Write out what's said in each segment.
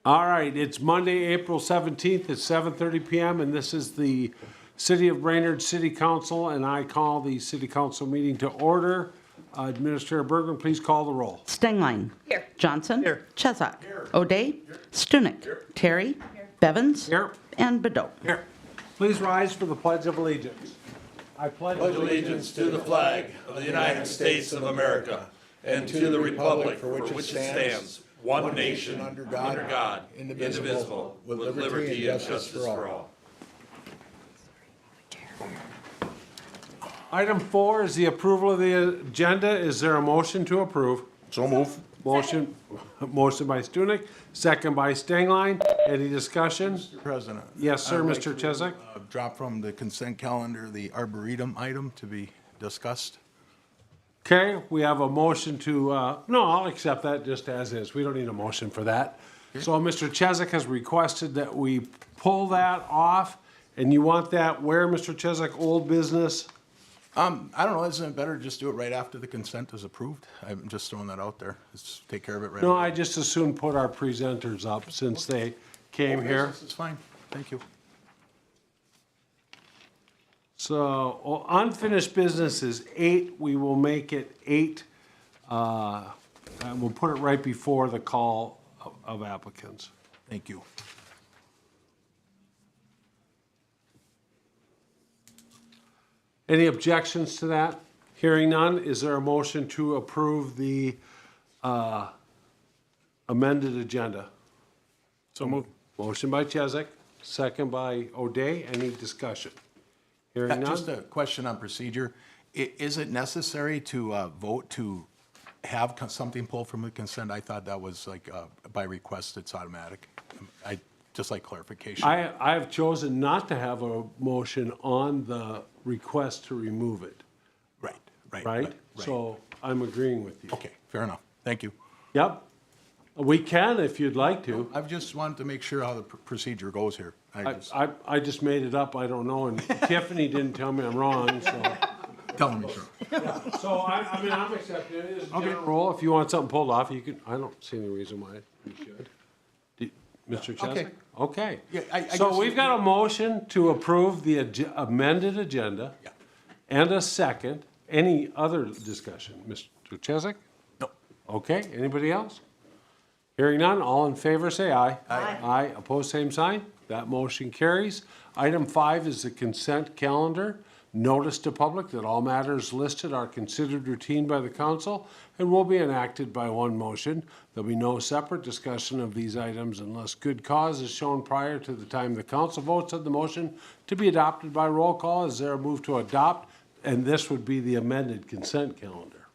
All right, it's Monday, April 17th at 7:30 PM, and this is the City of Brainerd City Council, and I call the City Council meeting to order. Administrator Bergman, please call the roll. Stengline. Here. Johnson. Here. Chesak. O'Day. Stunek. Terry. Bevins. Here. And Bedot. Here. Please rise for the Pledge of Allegiance. I pledge Allegiance to the flag of the United States of America and to the republic for which it stands, one nation, under God, indivisible, with liberty and justice for all. Item 4 is the approval of the agenda. Is there a motion to approve? So move. Motion by Stunek, second by Stengline. Any discussion? President. Yes, sir, I'd like Mr. to, Chesak. Drop from the consent calendar the Arboretum item to be discussed. Okay, we have a motion to, no, I'll accept that just as is. We don't need a motion for that. So Mr. Chesak has requested that we pull that off, and you want that where, Mr. Chesak, old business? I don't know, isn't it better to just do it right after the consent is approved? I'm just throwing that out there. Let's take care of it right No, away. I just as soon put our presenters up since they came here. This is fine, thank you. So unfinished business is 8. We will make it 8. And we'll put it right before the call of applicants. Thank you. Any objections to that? Hearing none, is there a motion to approve the amended agenda? So move. Motion by Chesak, second by O'Day. Any discussion? Hearing Just none? a question on procedure. Is it necessary to vote to have something pulled from the consent? I thought that was like by request, it's automatic. I just like clarification. I have chosen not to have a motion on the request to remove it, Right. right? So I'm agreeing with you. Okay, fair enough. Thank you. Yep. We can if you'd like to. I've just wanted to make sure how the procedure goes here. I just made it up, I don't know, and Tiffany didn't tell me I'm wrong, so. Telling me sure. So I mean, I'm accepting it as a general rule. If you want something pulled off, you can, I don't see any reason why you should. Mr. Chesak? Okay. Okay. Yeah, I So guess- we've got a motion to approve the amended agenda Yeah. and a second. Any other discussion? Mr. Chesak? No. Okay, anybody else? Hearing none, all in favor say aye. Aye. Aye, opposed, same sign. That motion carries. Item 5 is the consent calendar. Notice to public that all matters listed are considered routine by the council and will be enacted by one motion. There'll be no separate discussion of these items unless good cause is shown prior to the time the council votes on the motion to be adopted by roll call. Is there a move to adopt? And this would be the amended consent calendar.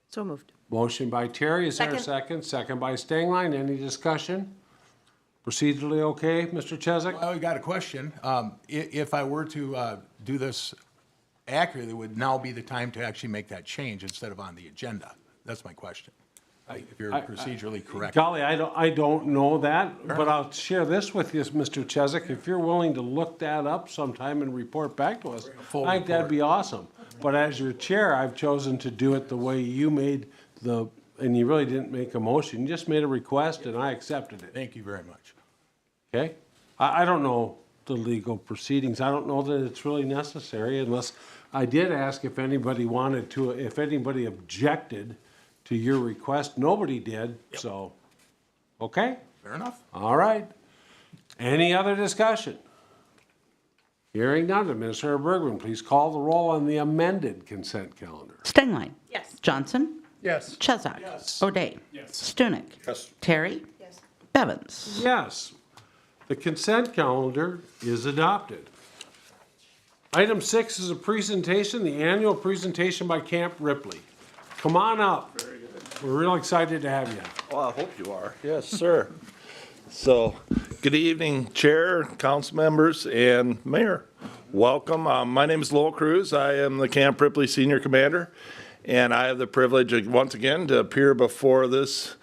So moved. Motion by Terry, is there a second? Second by Stengline, any discussion? Procedurally okay, Mr. Chesak? I got a question. If I were to do this accurately, would now be the time to actually make that change instead of on the agenda? That's my question. If you're procedurally correct. Golly, I don't know that, but I'll share this with you, Mr. Chesak. If you're willing to look that up sometime and report back to us, full I think that'd report. be awesome. But as your chair, I've chosen to do it the way you made and you really didn't make a motion, you just made a request and I accepted it, Thank you very much. okay? I don't know the legal proceedings. I don't know that it's really necessary unless, I did ask if anybody wanted to, if anybody objected to your request. Nobody did, so, okay? Fair enough. All right. Any other discussion? Hearing none, Administrator Bergman, please call the roll on the amended consent calendar. Stengline. Yes. Johnson. Yes. Chesak. O'Day. Stunek. Yes. Terry. Yes. Bevins. Yes, the consent calendar is adopted. Item 6 is a presentation, the annual presentation by Camp Ripley. Come on up. Very good. We're real excited to have you. Well, I hope you are. Yes, sir. So, good evening, Chair, council members, and Mayor. Welcome. My name is Lowell Cruz. I am the Camp Ripley Senior Commander, and I have the privilege, once again, to appear before this,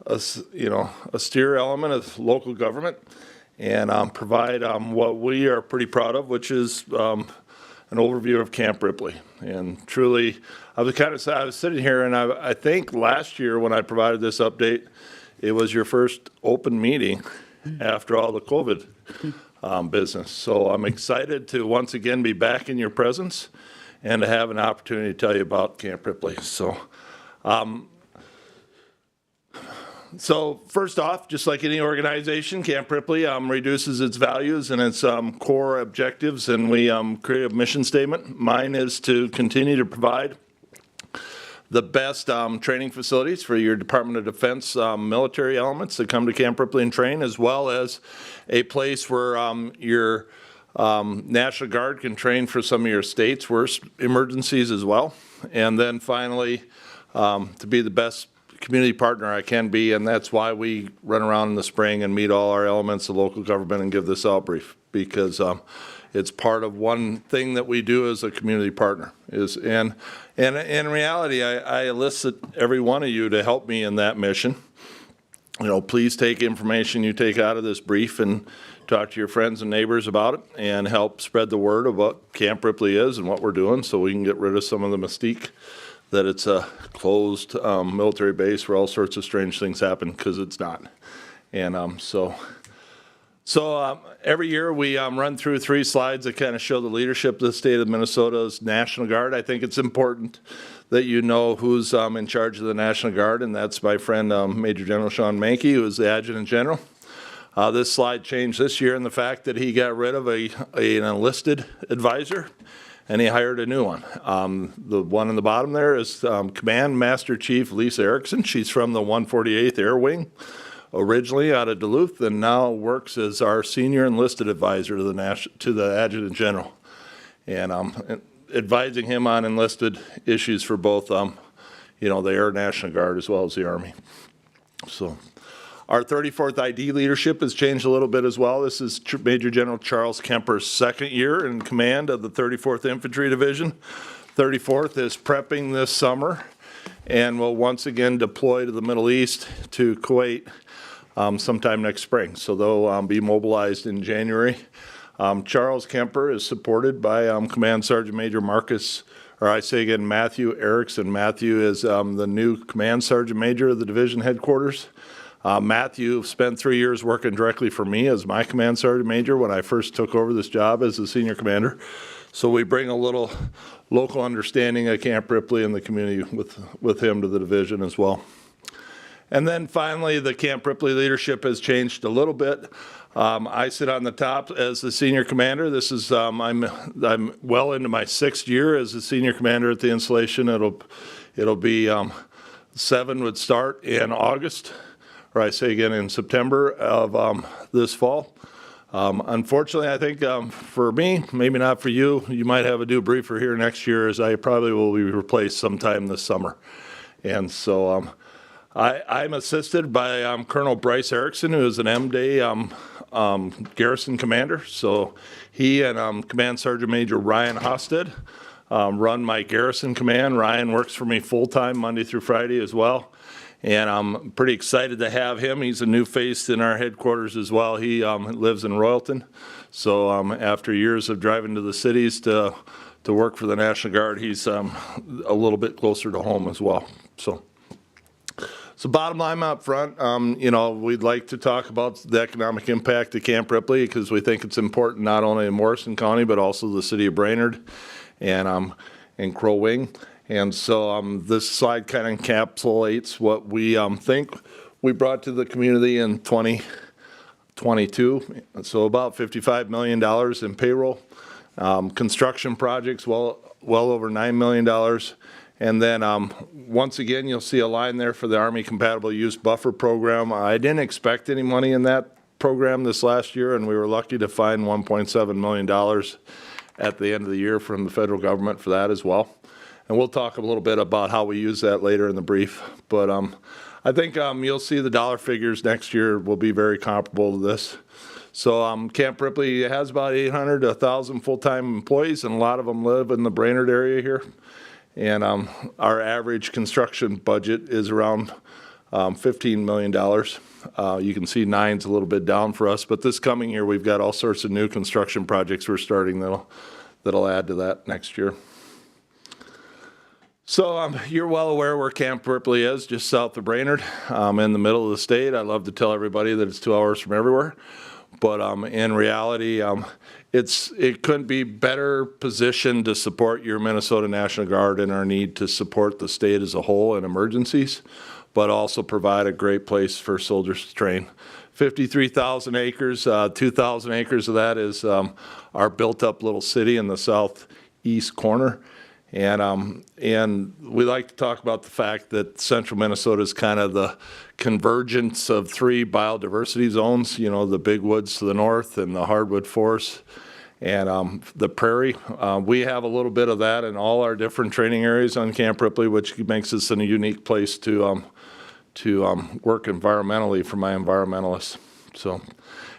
austere element of local government and provide what we are pretty proud of, which is an overview of Camp Ripley. And truly, I was sitting here, and I think last year when I provided this update, it was your first open meeting after all the COVID business. So I'm excited to once again be back in your presence and to have an opportunity to tell you about Camp Ripley. So first off, just like any organization, Camp Ripley reduces its values and its core objectives, and we create a mission statement. Mine is to continue to provide the best training facilities for your Department of Defense military elements that come to Camp Ripley and train, as well as a place where your National Guard can train for some of your state's worst emergencies as well. And then finally, to be the best community partner I can be, and that's why we run around in the spring and meet all our elements of local government and give this out brief, because it's part of one thing that we do as a community partner. And in reality, I enlisted every one of you to help me in that mission. You know, please take information you take out of this brief and talk to your friends and neighbors about it and help spread the word of what Camp Ripley is and what we're doing, so we can get rid of some of the mystique that it's a closed military base where all sorts of strange things happen, because it's not. And so every year we run through 3 slides that kind of show the leadership of the state of Minnesota's National Guard. I think it's important that you know who's in charge of the National Guard, and that's my friend Major General Sean Mankey, who is the Adjutant General. This slide changed this year in the fact that he got rid of an enlisted advisor, and he hired a new one. The one in the bottom there is Command Master Chief Lisa Erickson. She's from the 148th Air Wing, originally out of Duluth, and now works as our senior enlisted advisor to the Adjutant General, and advising him on enlisted issues for both, the Air National Guard as well as the Army. So, our 34th ID leadership has changed a little bit as well. This is Major General Charles Kemper's second year in command of the 34th Infantry Division. 34th is prepping this summer and will once again deploy to the Middle East, to Kuwait, sometime next spring. So they'll be mobilized in January. Charles Kemper is supported by Command Sergeant Major Matthew Erickson. Matthew is the new Command Sergeant Major of the division headquarters. Matthew spent 3 years working directly for me as my Command Sergeant Major when I first took over this job as the senior commander. So we bring a little local understanding of Camp Ripley and the community with him to the division as well. And then finally, the Camp Ripley leadership has changed a little bit. I sit on the top as the senior commander. This is I'm well into my 6th year as the senior commander at the installation. It'll be 7 would start in August, or I say again in September of this fall. Unfortunately, I think for me, maybe not for you, you might have a new briefer here next year, as I probably will be replaced sometime this summer. And so I'm assisted by Colonel Bryce Erickson, who is an M-Day garrison commander. So he and Command Sergeant Major Ryan Hosted run my garrison command. Ryan works for me full-time Monday through Friday as well. And I'm pretty excited to have him. He's a new face in our headquarters as well. He lives in Royalton. So after years of driving to the cities to work for the National Guard, he's a little bit closer to home as well. So bottom line up front, we'd like to talk about the economic impact of Camp Ripley, because we think it's important not only in Morrison County, but also the city of Brainerd and Crow Wing. And so this slide kind of encapsulates what we think we brought to the community in 2022. So about $55 million in payroll, construction projects well over $9 million. And then once again, you'll see a line there for the Army Compatible Use Buffer Program. I didn't expect any money in that program this last year, and we were lucky to find $1.7 million at the end of the year from the federal government for that as well. And we'll talk a little bit about how we use that later in the brief. But I think you'll see the dollar figures next year will be very comparable to this. So Camp Ripley has about 800 to 1,000 full-time employees, and a lot of them live in the Brainerd area here. And our average construction budget is around $15 million. You can see 9's a little bit down for us, but this coming year we've got all sorts of new construction projects we're starting that'll add to that next year. So you're well aware where Camp Ripley is, just south of Brainerd, in the middle of the state. I love to tell everybody that it's 2 hours from everywhere. But in reality, it couldn't be better positioned to support your Minnesota National Guard and our need to support the state as a whole in emergencies, but also provide a great place for soldiers to train. 53,000 acres, 2,000 acres of that is our built-up little city in the southeast corner. And we like to talk about the fact that central Minnesota is kind of the convergence of 3 biodiversity zones, you know, the big woods to the north and the hardwood forests and the prairie. We have a little bit of that in all our different training areas on Camp Ripley, which makes us a unique place to work environmentally for my environmentalists. So.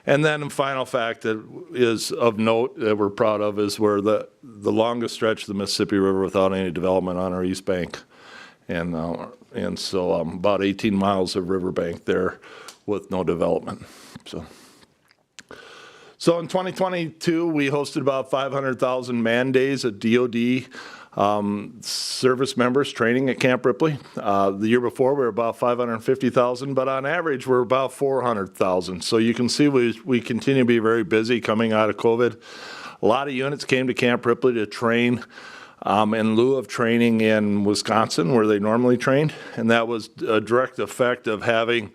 And then the final fact that is of note that we're proud of is we're the longest stretch of the Mississippi River without any development on our east bank. And so about 18 miles of riverbank there with no development. So in 2022, we hosted about 500,000 man days at DOD service members training at Camp Ripley. The year before, we were about 550,000, but on average, we're about 400,000. So you can see we continue to be very busy coming out of COVID. A lot of units came to Camp Ripley to train in lieu of training in Wisconsin, where they normally trained, and that was a direct effect of having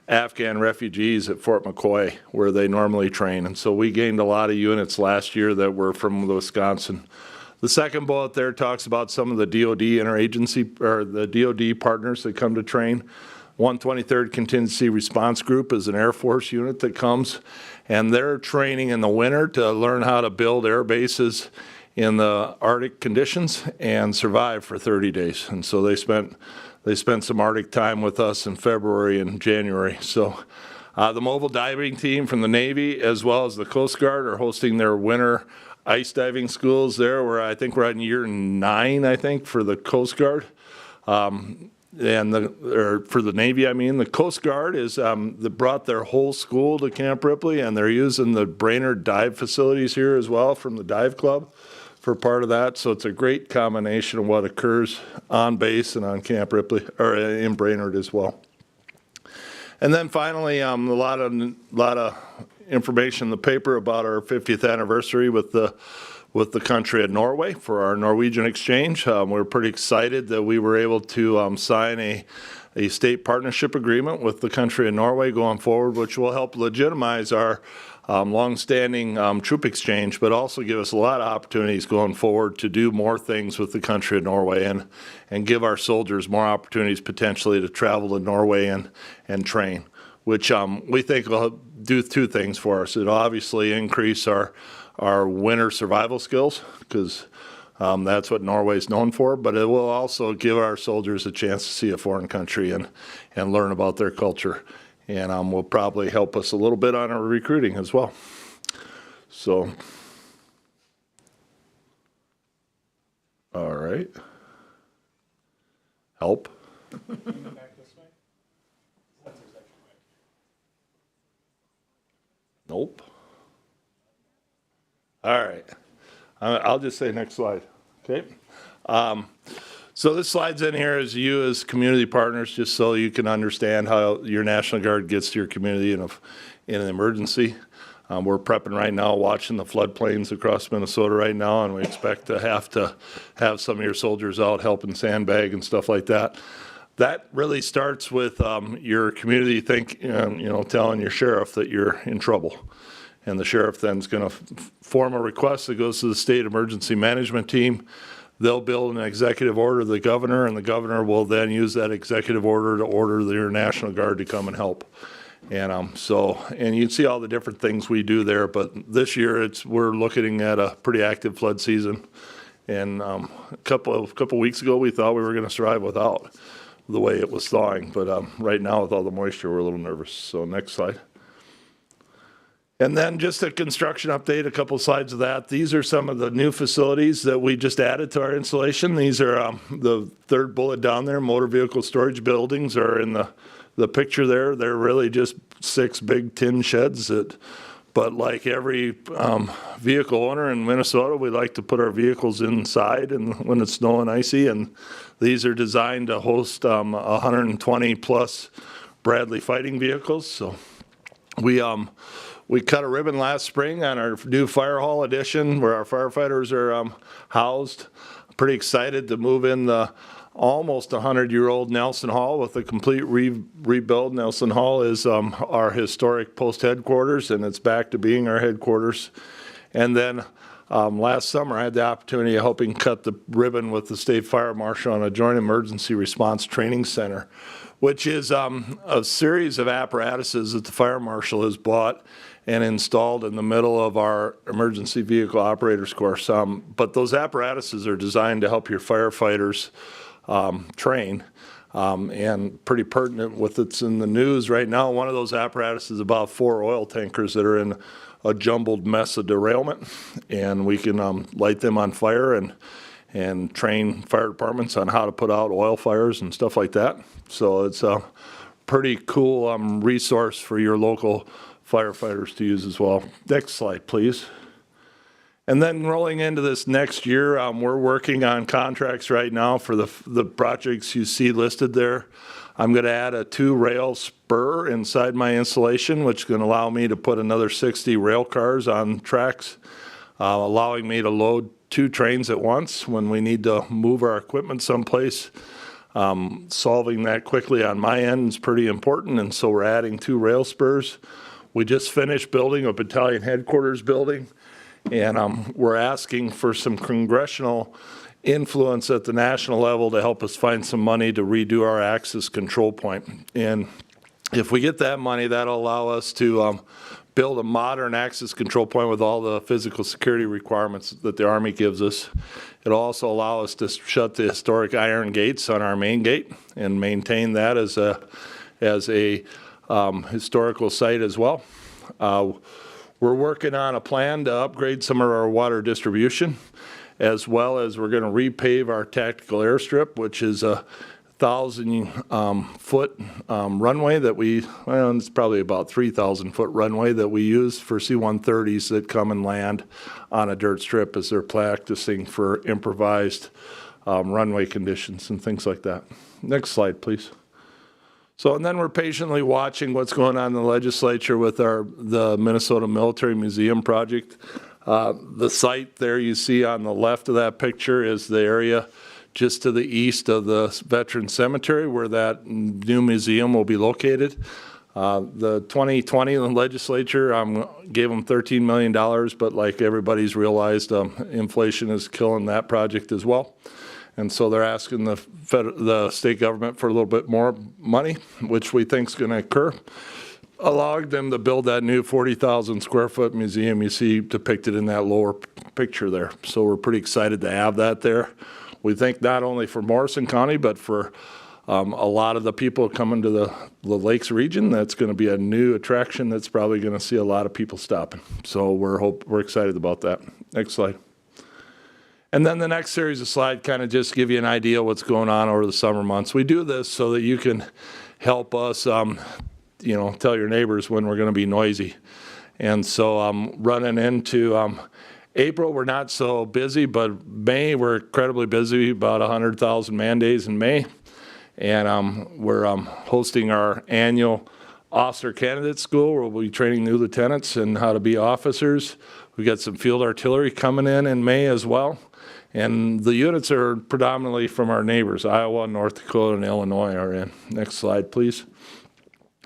Afghan refugees at Fort McCoy, where they normally train. And so we gained a lot of units last year that were from Wisconsin. The second bullet there talks about some of the DOD interagency, or the DOD partners that come to train. 123rd Contingency Response Group is an Air Force unit that comes, and they're training in the winter to learn how to build air bases in the Arctic conditions and survive for 30 days. And so they spent some Arctic time with us in February and January. So the mobile diving team from the Navy as well as the Coast Guard are hosting their winter ice diving schools there, where I think we're on year 9, I think, for the Coast Guard. Or for the Navy, I mean. The Coast Guard they brought their whole school to Camp Ripley, and they're using the Brainerd dive facilities here as well from the dive club for part of that. So it's a great combination of what occurs on base and on Camp Ripley, or in Brainerd as well. And then finally, a lot of information in the paper about our 50th anniversary with the country of Norway for our Norwegian exchange. We're pretty excited that we were able to sign a state partnership agreement with the country of Norway going forward, which will help legitimize our longstanding troop exchange, but also give us a lot of opportunities going forward to do more things with the country of Norway and give our soldiers more opportunities potentially to travel to Norway and train, which we think will do 2 things for us. It'll obviously increase our winter survival skills, because that's what Norway is known for, but it will also give our soldiers a chance to see a foreign country and learn about their culture. And will probably help us a little bit on our recruiting as well. So, all right. Help. Nope. All right. I'll just say next slide. Okay. So this slide's in here as you as community partners, just so you can understand how your National Guard gets to your community in an emergency. We're prepping right now, watching the floodplains across Minnesota right now, and we expect to have some of your soldiers out helping sandbag and stuff like that. That really starts with your community telling your sheriff that you're in trouble. And the sheriff then is going to form a request that goes to the state emergency management team. They'll build an executive order to the governor, and the governor will then use that executive order to order your National Guard to come and help. And and you can see all the different things we do there, but this year we're looking at a pretty active flood season. And a couple weeks ago, we thought we were going to survive without the way it was thawing. But right now, with all the moisture, we're a little nervous. So next slide. And then just a construction update, a couple slides of that. These are some of the new facilities that we just added to our installation. These are the 3rd bullet down there. Motor vehicle storage buildings are in the picture there. They're really just 6 big tin sheds But like every vehicle owner in Minnesota, we like to put our vehicles inside and when it's snowing icy, and these are designed to host 120 plus Bradley fighting vehicles. So we cut a ribbon last spring on our new fire hall addition where our firefighters are housed. Pretty excited to move in the almost 100-year-old Nelson Hall with a complete rebuild. Nelson Hall is our historic post headquarters, and it's back to being our headquarters. And then last summer, I had the opportunity of helping cut the ribbon with the State Fire Marshal on a Joint Emergency Response Training Center, which is a series of apparatuses that the Fire Marshal has bought and installed in the middle of our emergency vehicle operators course. But those apparatuses are designed to help your firefighters train, and pretty pertinent with it's in the news right now. One of those apparatuses is about 4 oil tankers that are in a jumbled mess of derailment, and we can light them on fire and train fire departments on how to put out oil fires and stuff like that. So it's a pretty cool resource for your local firefighters to use as well. Next slide, please. And then rolling into this next year, we're working on contracts right now for the projects you see listed there. I'm going to add a 2-rail spur inside my installation, which is going to allow me to put another 60 rail cars on tracks, allowing me to load 2 trains at once when we need to move our equipment someplace. Solving that quickly on my end is pretty important, and so we're adding 2 rail spurs. We just finished building a battalion headquarters building, and we're asking for some congressional influence at the national level to help us find some money to redo our access control point. And if we get that money, that'll allow us to build a modern access control point with all the physical security requirements that the Army gives us. It'll also allow us to shut the historic iron gates on our main gate and maintain that as a historical site as well. We're working on a plan to upgrade some of our water distribution, as well as we're going to repave our tactical airstrip, which is a 1,000-foot runway that it's probably about 3,000-foot runway that we use for C-130s that come and land on a dirt strip as they're practicing for improvised runway conditions and things like that. Next slide, please. So, and then we're patiently watching what's going on in the legislature with the Minnesota Military Museum project. The site there you see on the left of that picture is the area just to the east of the Veteran Cemetery where that new museum will be located. The 2020 legislature gave them $13 million, but like everybody's realized, inflation is killing that project as well. And so they're asking the state government for a little bit more money, which we think is going to occur, allowing them to build that new 40,000 square foot museum you see depicted in that lower picture there. So we're pretty excited to have that there. We think not only for Morrison County, but for a lot of the people coming to the Lakes region, that's going to be a new attraction that's probably going to see a lot of people stopping. So we're excited about that. Next slide. And then the next series of slides kind of just give you an idea of what's going on over the summer months. We do this so that you can help us, tell your neighbors when we're going to be noisy. And so running into April, we're not so busy, but May, we're incredibly busy, about 100,000 man days in May. And we're hosting our annual officer candidate school where we'll be training new lieutenants in how to be officers. We've got some field artillery coming in May as well. And the units are predominantly from our neighbors. Iowa, North Dakota, and Illinois are in. Next slide, please.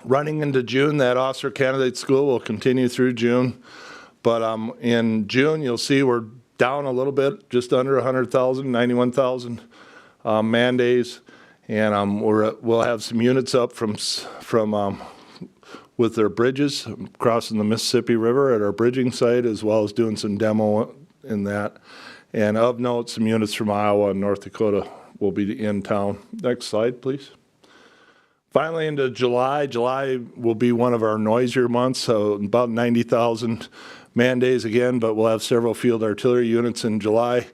Running into June, that officer candidate school will continue through June. But in June, you'll see we're down a little bit, just under 100,000, 91,000 man days. And we'll have some units up from with their bridges crossing the Mississippi River at our bridging site, as well as doing some demo in that. And of note, some units from Iowa and North Dakota will be in town. Next slide, please. Finally, into July. July will be one of our noisier months, so about 90,000 man days again, but we'll have several field artillery units in July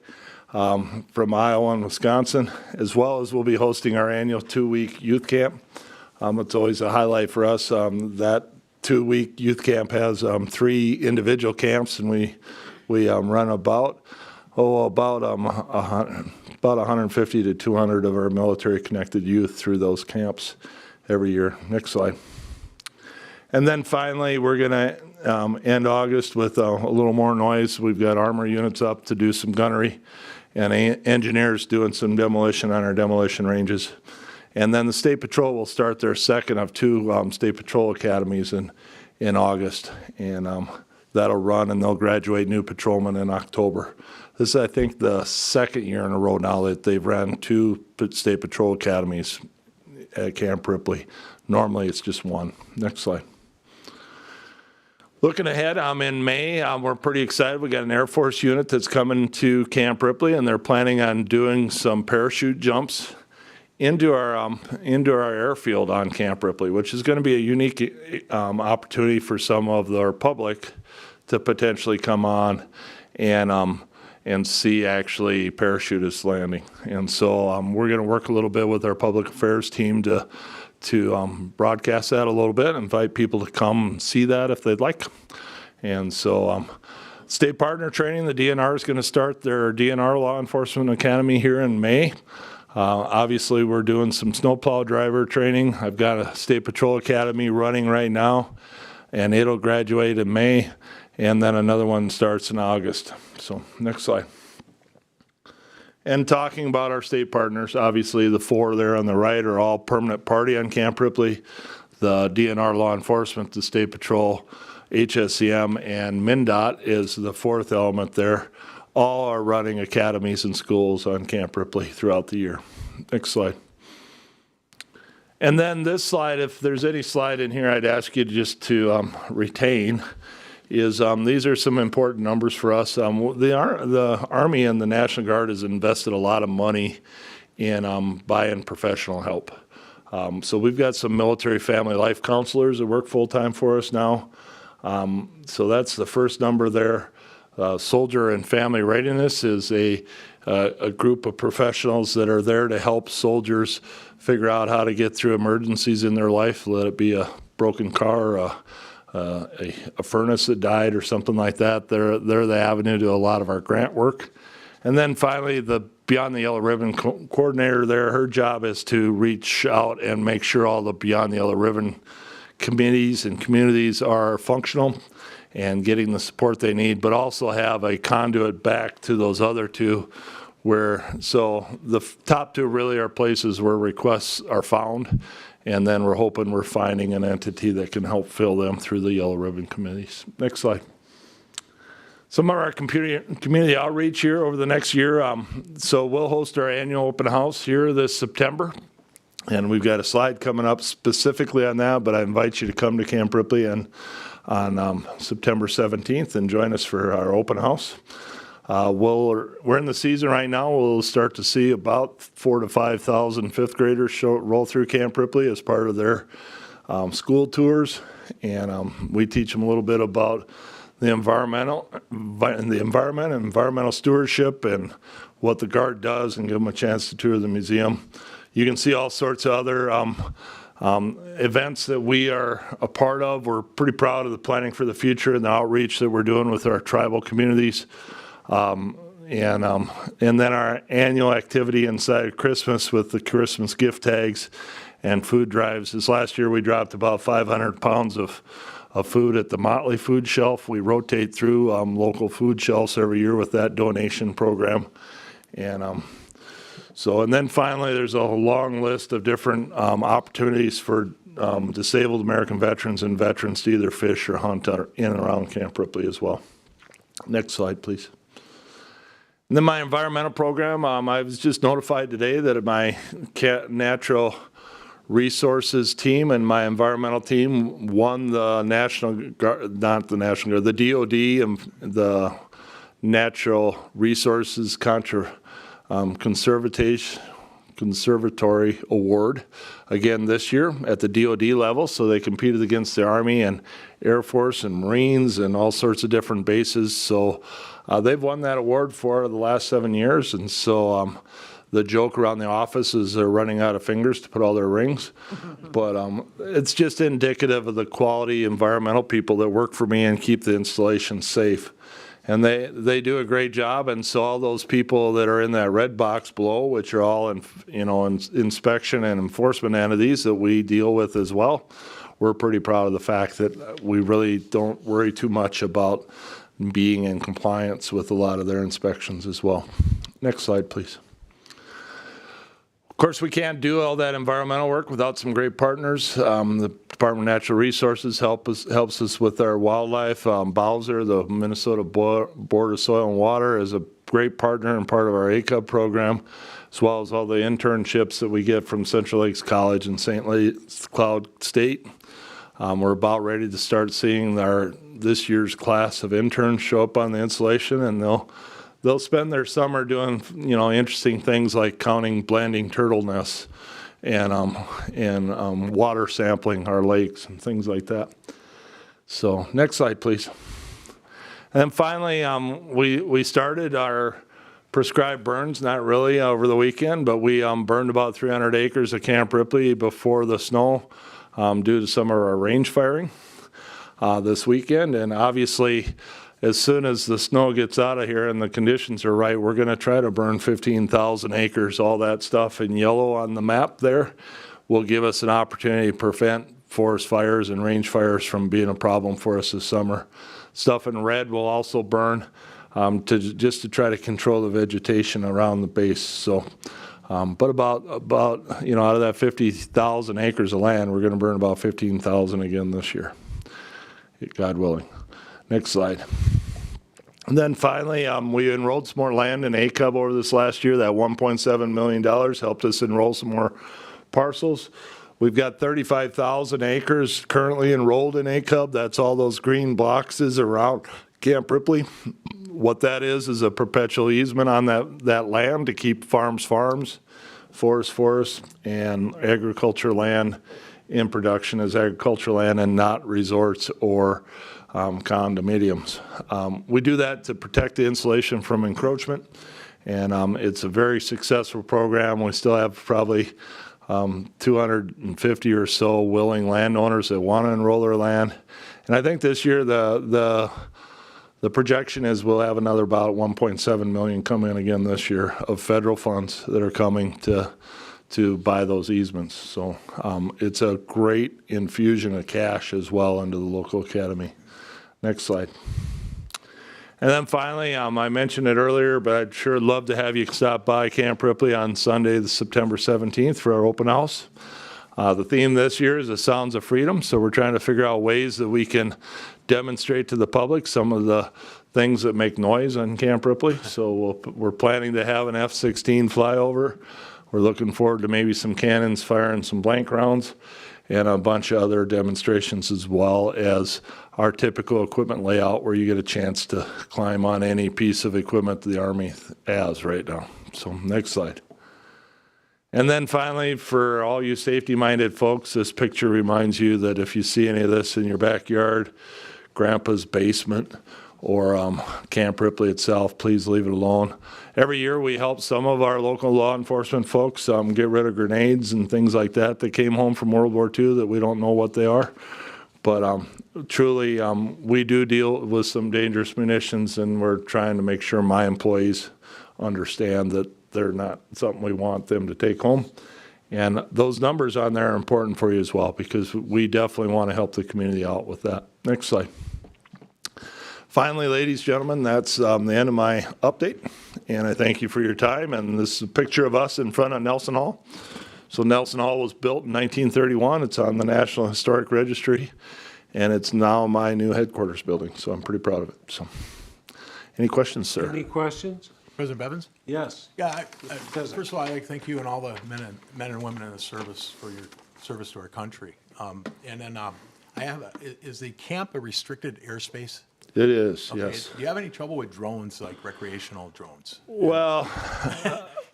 from Iowa and Wisconsin, as well as we'll be hosting our annual 2-week youth camp. It's always a highlight for us. That 2-week youth camp has 3 individual camps, and we run about 150 to 200 of our military-connected youth through those camps every year. Next slide. And then finally, we're going to end August with a little more noise. We've got armor units up to do some gunnery, and engineers doing some demolition on our demolition ranges. And then the State Patrol will start their second of 2 State Patrol academies in August. And that'll run, and they'll graduate new patrolmen in October. This is, I think, the second year in a row now that they've ran 2 State Patrol academies at Camp Ripley. Normally, it's just 1. Next slide. Looking ahead, in May, we're pretty excited. We got an Air Force unit that's coming to Camp Ripley, and they're planning on doing some parachute jumps into our airfield on Camp Ripley, which is going to be a unique opportunity for some of our public to potentially come on and see actually parachutists landing. And so we're going to work a little bit with our public affairs team to broadcast that a little bit, invite people to come and see that if they'd like. And so state partner training, the DNR is going to start their DNR Law Enforcement Academy here in May. Obviously, we're doing some snowplow driver training. I've got a State Patrol Academy running right now, and it'll graduate in May, and then another one starts in August. So next slide. And talking about our state partners, obviously the 4 there on the right are all permanent party on Camp Ripley. The DNR Law Enforcement, the State Patrol, HSCM, and MnDOT is the 4th element there. All are running academies and schools on Camp Ripley throughout the year. Next slide. And then this slide, if there's any slide in here I'd ask you just to retain, is these are some important numbers for us. The Army and the National Guard has invested a lot of money in buying professional help. So we've got some military family life counselors that work full-time for us now. So that's the first number there. Soldier and Family Readiness is a group of professionals that are there to help soldiers figure out how to get through emergencies in their life, let it be a broken car, a furnace that died or something like that. They're the avenue to a lot of our grant work. And then finally, the Beyond the Yellow Ribbon coordinator there, her job is to reach out and make sure all the Beyond the Yellow Ribbon committees and communities are functional and getting the support they need, but also have a conduit back to those other 2 so the top 2 really are places where requests are found, and then we're hoping we're finding an entity that can help fill them through the Yellow Ribbon committees. Next slide. Some of our community outreach here over the next year. So we'll host our annual open house here this September. And we've got a slide coming up specifically on that, but I invite you to come to Camp Ripley on September 17th and join us for our open house. We're in the season right now. We'll start to see about 4,000 to 5,000 fifth graders roll through Camp Ripley as part of their school tours. And we teach them a little bit about the environment, environmental stewardship, and what the Guard does, and give them a chance to tour the museum. You can see all sorts of other events that we are a part of. We're pretty proud of the planning for the future and the outreach that we're doing with our tribal communities. And then our annual activity inside Christmas with the Christmas gift tags and food drives. This last year we dropped about 500 pounds of food at the Motley food shelf. We rotate through local food shelves every year with that donation program. And then finally, there's a long list of different opportunities for disabled American veterans and veterans to either fish or hunt in and around Camp Ripley as well. Next slide, please. And then my environmental program, I was just notified today that my natural resources team and my environmental team won the National Guard, not the National Guard, the DOD and the Natural Resources Conservatory Award again this year at the DOD level. So they competed against the Army and Air Force and Marines and all sorts of different bases. So they've won that award for the last 7 years. And so the joke around the office is they're running out of fingers to put all their rings. But it's just indicative of the quality environmental people that work for me and keep the installation safe. And they do a great job, and so all those people that are in that red box below, which are all inspection and enforcement entities that we deal with as well, we're pretty proud of the fact that we really don't worry too much about being in compliance with a lot of their inspections as well. Next slide, please. Of course, we can't do all that environmental work without some great partners. The Department of Natural Resources helps us with our wildlife. Bowser, the Minnesota Board of Soil and Water, is a great partner and part of our ACUB program, as well as all the internships that we get from Central Lakes College and St. Cloud State. We're about ready to start seeing this year's class of interns show up on the installation, and they'll spend their summer doing interesting things like counting blending turtle nests and water sampling our lakes and things like that. So next slide, please. And then finally, we started our prescribed burns, not really over the weekend, but we burned about 300 acres of Camp Ripley before the snow due to some of our range firing this weekend. And obviously, as soon as the snow gets out of here and the conditions are right, we're going to try to burn 15,000 acres. All that stuff in yellow on the map there will give us an opportunity to prevent forest fires and range fires from being a problem for us this summer. Stuff in red will also burn just to try to control the vegetation around the base. So, but about out of that 50,000 acres of land, we're going to burn about 15,000 again this year, God willing. Next slide. And then finally, we enrolled some more land in ACUB over this last year. That $1.7 million helped us enroll some more parcels. We've got 35,000 acres currently enrolled in ACUB. That's all those green boxes around Camp Ripley. What that is a perpetual easement on that land to keep farms, forests, and agriculture land in production as agricultural land and not resorts or condominiums. We do that to protect the installation from encroachment, and it's a very successful program. We still have probably 250 or so willing landowners that want to enroll their land. And I think this year the projection is we'll have another about 1.7 million come in again this year of federal funds that are coming to buy those easements. So it's a great infusion of cash as well into the local academy. Next slide. And then finally, I mentioned it earlier, but I'd sure love to have you stop by Camp Ripley on Sunday, September 17th for our open house. The theme this year is the Sounds of Freedom, so we're trying to figure out ways that we can demonstrate to the public some of the things that make noise on Camp Ripley. So we're planning to have an F-16 flyover. We're looking forward to maybe some cannons firing some blank rounds and a bunch of other demonstrations, as well as our typical equipment layout where you get a chance to climb on any piece of equipment the Army has right now. So next slide. And then finally, for all you safety-minded folks, this picture reminds you that if you see any of this in your backyard, Grandpa's basement, or Camp Ripley itself, please leave it alone. Every year we help some of our local law enforcement folks get rid of grenades and things like that came home from World War II that we don't know what they are. But truly, we do deal with some dangerous munitions, and we're trying to make sure my employees understand that they're not something we want them to take home. And those numbers on there are important for you as well, because we definitely want to help the community out with that. Next slide. Finally, ladies and gentlemen, that's the end of my update, and I thank you for your time. And this is a picture of us in front of Nelson Hall. So Nelson Hall was built in 1931. It's on the National Historic Registry, and it's now my new headquarters building, so I'm pretty proud of it. So, any questions, sir? Any questions? President Bevins? Yes. Yeah, first of all, I'd like to thank you and all the men and women in the service for your service to our country. And then is the camp a restricted airspace? It is, Okay. yes. Do you have any trouble with drones, like recreational drones? Well,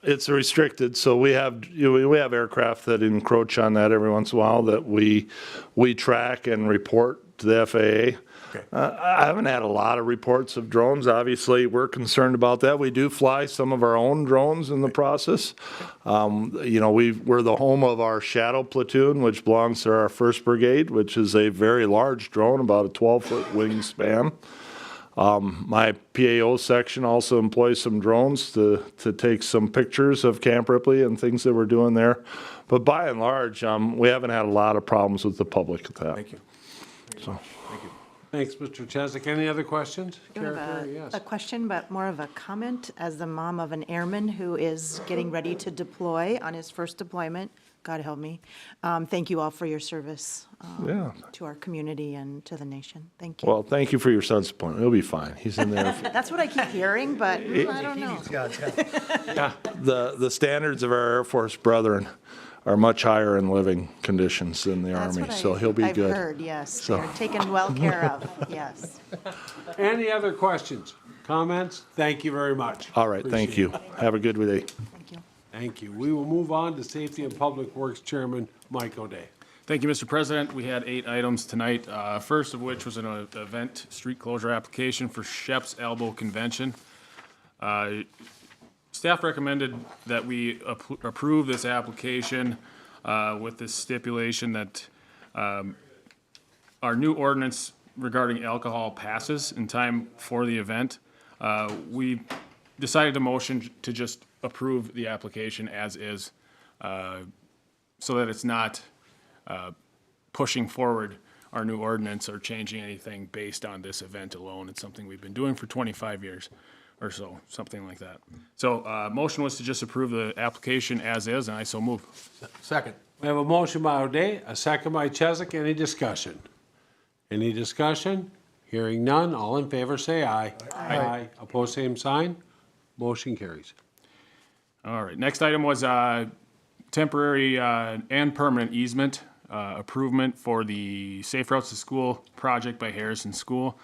it's restricted, so we have aircraft that encroach on that every once in a while that we track and report to the FAA. Okay. I haven't had a lot of reports of drones. Obviously, we're concerned about that. We do fly some of our own drones in the process. We're the home of our Shadow Platoon, which belongs to our 1st Brigade, which is a very large drone, about a 12-foot wingspan. My PAO section also employs some drones to take some pictures of Camp Ripley and things that we're doing there. But by and large, we haven't had a lot of problems with the public with that. Thank you. Thanks, Mr. Chesak. Any other questions? I have Carrie, yes. a question, but more of a comment. As the mom of an airman who is getting ready to deploy on his first deployment, God help me, thank you all for your service Yeah. to our community and to the nation. Thank you. Well, thank you for your son's appointment. He'll be fine. He's in there. That's what I keep hearing, but I don't know. The standards of our Air Force brethren are much higher in living conditions than the That's Army, what so he'll be good. I've heard, yes. So- They're taken well care of, yes. Any other questions, comments? Thank you very much. All right, thank you. Have a good day. Thank you. Thank you. We will move on to Safety and Public Works Chairman Mike O'Day. Thank you, Mr. President. We had 8 items tonight, first of which was an event street closure application for Shep's Elbow Convention. Staff recommended that we approve this application with this stipulation that our new ordinance regarding alcohol passes in time for the event. We decided to motion to just approve the application as is, so that it's not pushing forward our new ordinance or changing anything based on this event alone. It's something we've been doing for 25 years or so, something like that. So motion was to just approve the application as is, and I so move. Second. We have a motion by O'Day, a second by Chesak. Any discussion? Any discussion? Hearing none. All in favor, say aye. Aye. Opposed, same sign. Motion carries. All right, next item was temporary and permanent easement improvement for the Safe Routes to School project by Harrison School.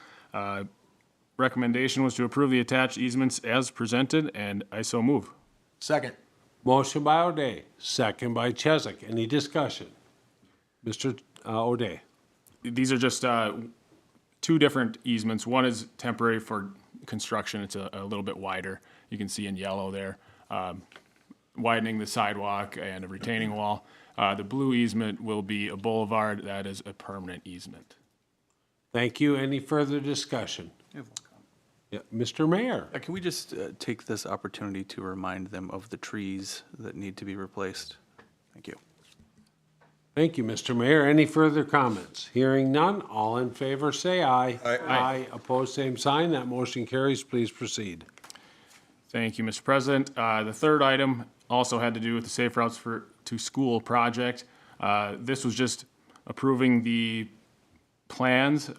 Recommendation was to approve the attached easements as presented, and I so move. Second. Motion by O'Day, second by Chesak. Any discussion? Mr. O'Day. These are just 2 different easements. One is temporary for construction. It's a little bit wider. You can see in yellow there, widening the sidewalk and a retaining wall. The blue easement will be a boulevard. That is a permanent easement. Thank you. Any further discussion? Yeah, Mr. Mayor. Can we just take this opportunity to remind them of the trees that need to be replaced? Thank you. Thank you, Mr. Mayor. Any further comments? Hearing none, all in favor say aye. Aye. Opposed, same sign. That motion carries. Please proceed. Thank you, Mr. President. The third item also had to do with the Safe Routes to School project. This was just approving the plans.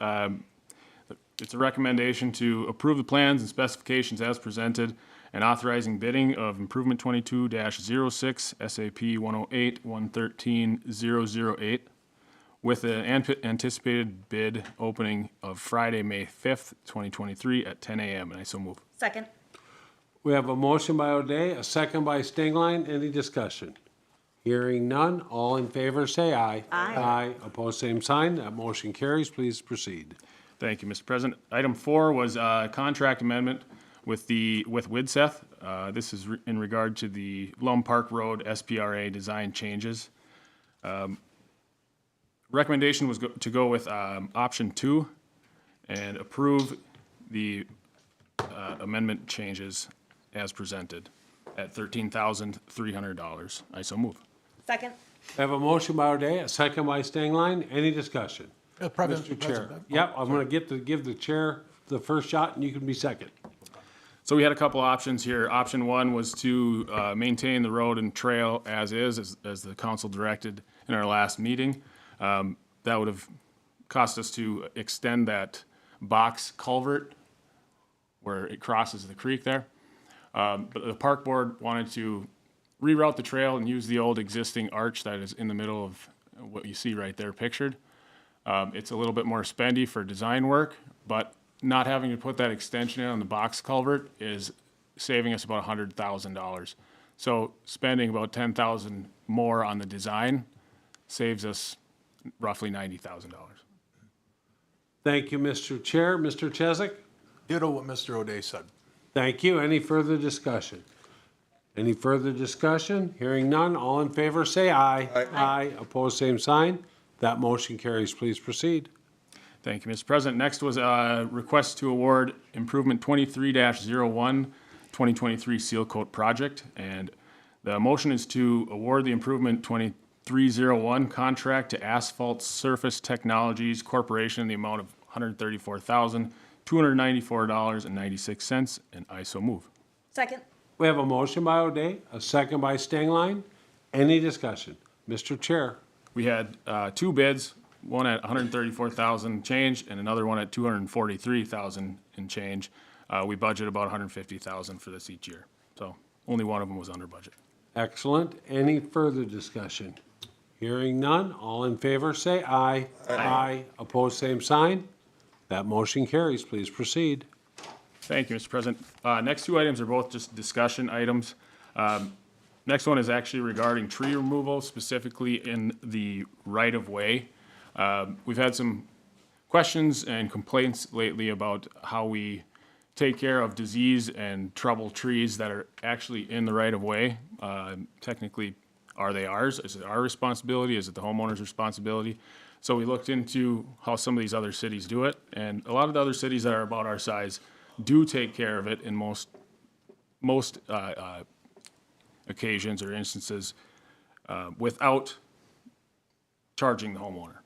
It's a recommendation to approve the plans and specifications as presented and authorizing bidding of improvement 22-06 SAP 108-113-008 with an anticipated bid opening of Friday, May 5th, 2023 at 10 a.m. And I so move. Second. We have a motion by O'Day, a second by Stingline. Any discussion? Hearing none, all in favor say aye. Aye. Aye. Opposed, same sign. That motion carries. Please proceed. Thank you, Mr. President. Item 4 was a contract amendment with Widseth. This is in regard to the Lum Park Road SPRA design changes. Recommendation was to go with option 2 and approve the amendment changes as presented at $13,300. I so move. Second. We have a motion by O'Day, a second by Stingline. Any discussion? Mr. Chair. Yep, I'm going to give the chair the first shot, and you can be second. So we had a couple options here. Option 1 was to maintain the road and trail as is, as the council directed in our last meeting. That would have cost us to extend that box culvert where it crosses the creek there. But the park board wanted to reroute the trail and use the old existing arch that is in the middle of what you see right there pictured. It's a little bit more spendy for design work, but not having to put that extension in on the box culvert is saving us about $100,000. So spending about $10,000 more on the design saves us roughly $90,000. Thank you, Mr. Chair. Mr. Chesak? Ditto what Mr. O'Day said. Thank you. Any further discussion? Any further discussion? Hearing none, all in favor say aye. Aye. Opposed, same sign. That motion carries. Please proceed. Thank you, Mr. President. Next was a request to award improvement 23-01, 2023 Seal Coat Project. And the motion is to award the improvement 2301 contract to Asphalt Surface Technologies Corporation in the amount of $134,294.96, and I so move. Second. We have a motion by O'Day, a second by Stengline. Any discussion? Mr. Chair. We had two bids, one at 134,000 change and another one at 243,000 and change. We budget about 150,000 for this each year. So only one of them was under budget. Excellent. Any further discussion? Hearing none, all in favor say aye. Aye. Opposed, same sign. That motion carries. Please proceed. Thank you, Mr. President. Next two items are both just discussion items. Next one is actually regarding tree removal, specifically in the right-of-way. We've had some questions and complaints lately about how we take care of disease and trouble trees that are actually in the right-of-way. Technically, are they ours? Is it our responsibility? Is it the homeowner's responsibility? So we looked into how some of these other cities do it, and a lot of the other cities that are about our size do take care of it in most occasions or instances without charging the homeowner.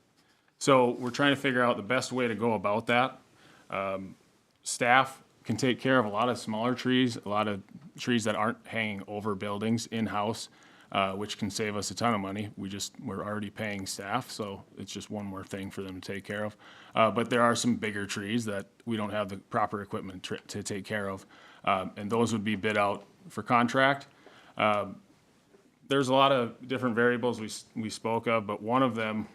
So we're trying to figure out the best way to go about that. Staff can take care of a lot of smaller trees, a lot of trees that aren't hanging over buildings in-house, which can save us a ton of money. We're already paying staff, so it's just one more thing for them to take care of. But there are some bigger trees that we don't have the proper equipment to take care of, and those would be bid out for contract. There's a lot of different variables we spoke of, but one of them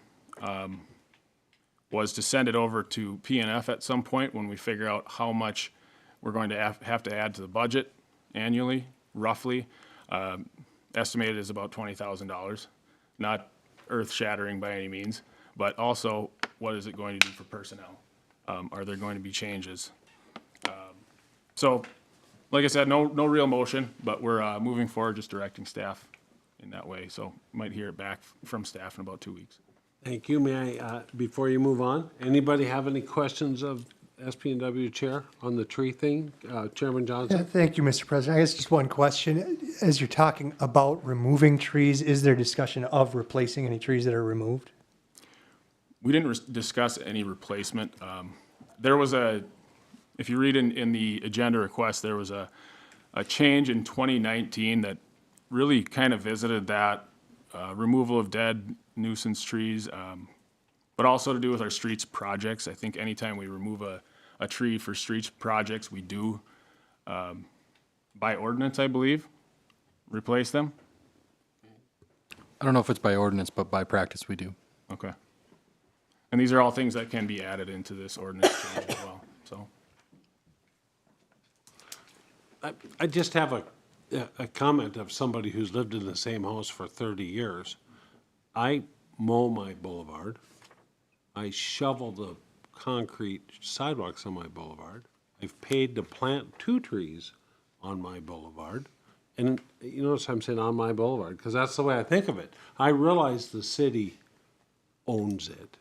was to send it over to P&F at some point when we figure out how much we're going to have to add to the budget annually, roughly. Estimated is about $20,000, not earth-shattering by any means, but also what is it going to do for personnel? Are there going to be changes? So, like I said, no real motion, but we're moving forward, just directing staff in that way. So might hear it back from staff in about 2 weeks. Thank you. May I, before you move on, anybody have any questions of SP&W Chair on the tree thing? Chairman Johnson? Thank you, Mr. President. I guess just one question. As you're talking about removing trees, is there discussion of replacing any trees that are removed? We didn't discuss any replacement. There was if you read in the agenda request, there was a change in 2019 that really kind of visited that removal of dead nuisance trees, but also to do with our streets projects. I think anytime we remove a tree for streets projects, we do, by ordinance, I believe, replace them. I don't know if it's by ordinance, but by practice we do. Okay. And these are all things that can be added into this ordinance change as well, so. I just have a comment of somebody who's lived in the same house for 30 years. I mow my boulevard. I shovel the concrete sidewalks on my boulevard. I've paid to plant 2 trees on my boulevard. And you notice I'm saying on my boulevard, because that's the way I think of it. I realize the city owns it,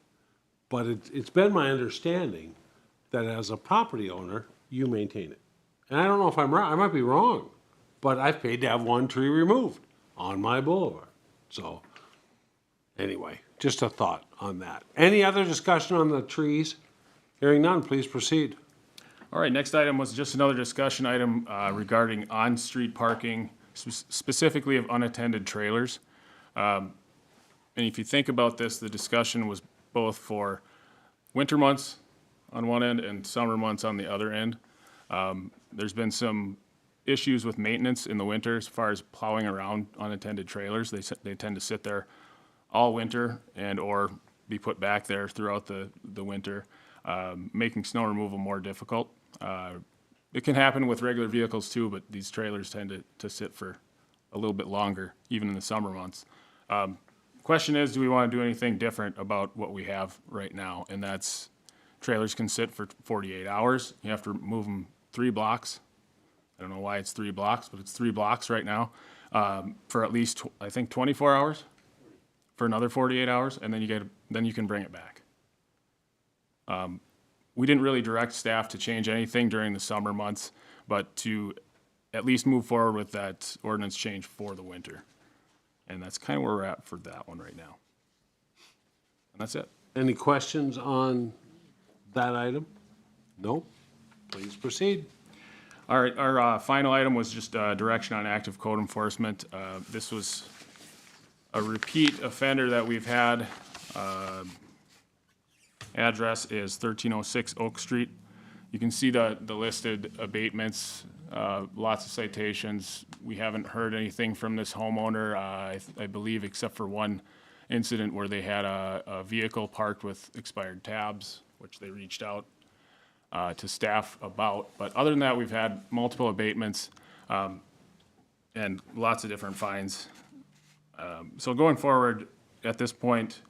but it's been my understanding that as a property owner, you maintain it. And I don't know if I'm right, I might be wrong, but I've paid to have 1 tree removed on my boulevard. So, anyway, just a thought on that. Any other discussion on the trees? Hearing none, please proceed. All right, next item was just another discussion item regarding on-street parking, specifically of unattended trailers. And if you think about this, the discussion was both for winter months on one end and summer months on the other end. There's been some issues with maintenance in the winter as far as plowing around unattended trailers. They tend to sit there all winter and or be put back there throughout the winter, making snow removal more difficult. It can happen with regular vehicles too, but these trailers tend to sit for a little bit longer, even in the summer months. Question is, do we want to do anything different about what we have right now? And that's trailers can sit for 48 hours. You have to move them 3 blocks. I don't know why it's 3 blocks, but it's 3 blocks right now, for at least, I think, 24 hours, for another 48 hours, and then you can bring it back. We didn't really direct staff to change anything during the summer months, but to at least move forward with that ordinance change for the winter. And that's kind of where we're at for that one right now. And that's it. Any questions on that item? No? Please proceed. All right, our final item was just direction on active code enforcement. This was a repeat offender that we've had. Address is 1306 Oak Street. You can see the listed abatements, lots of citations. We haven't heard anything from this homeowner, I believe, except for one incident where they had a vehicle parked with expired tabs, which they reached out to staff about. But other than that, we've had multiple abatements and lots of different fines. So going forward, at this point,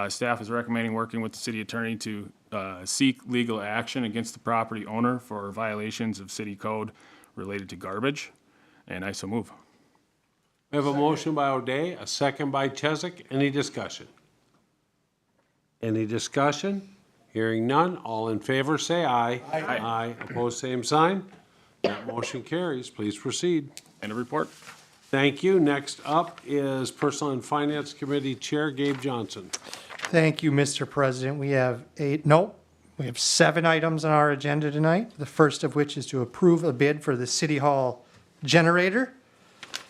staff is recommending working with the city attorney to seek legal action against the property owner for violations of city code related to garbage, and I so move. We have a motion by O'Day, a second by Chesak. Any discussion? Any discussion? Hearing none, all in favor say aye. Aye. Aye, opposed, same sign. That motion carries. Please proceed. End of report. Thank you. Next up is Personal and Finance Committee Chair Gabe Johnson. Thank you, Mr. President. We have 7 items on our agenda tonight. The first of which is to approve a bid for the City Hall generator.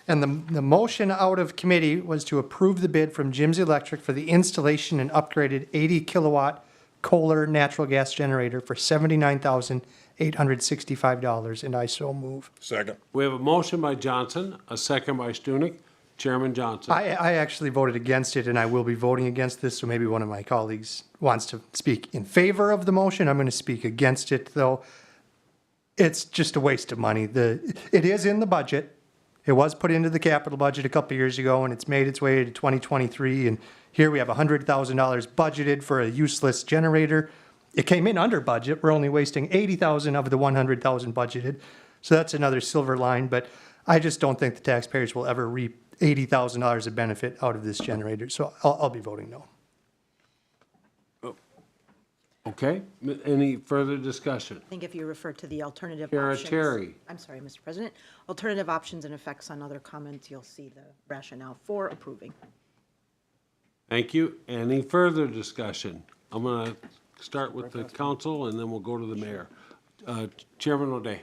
And the motion out of committee was to approve the bid from Jim's Electric for the installation and upgraded 80 kilowatt Kohler natural gas generator for $79,865, and I so move. Second. We have a motion by Johnson, a second by Stunek. Chairman Johnson. I actually voted against it, and I will be voting against this, so maybe one of my colleagues wants to speak in favor of the motion. I'm going to speak against it, though. It's just a waste of money. It is in the budget. It was put into the capital budget a couple of years ago, and it's made its way to 2023, and here we have $100,000 budgeted for a useless generator. It came in under budget. We're only wasting $80,000 of the $100,000 budgeted, so that's another silver line, but I just don't think the taxpayers will ever reap $80,000 of benefit out of this generator, so I'll be voting no. Okay, any further discussion? I think if you refer to the alternative Kara options. Terry. I'm sorry, Mr. President. Alternative options and effects on other comments, you'll see the rationale for approving. Thank you. Any further discussion? I'm going to start with the council and then we'll go to the mayor. Chairman O'Day.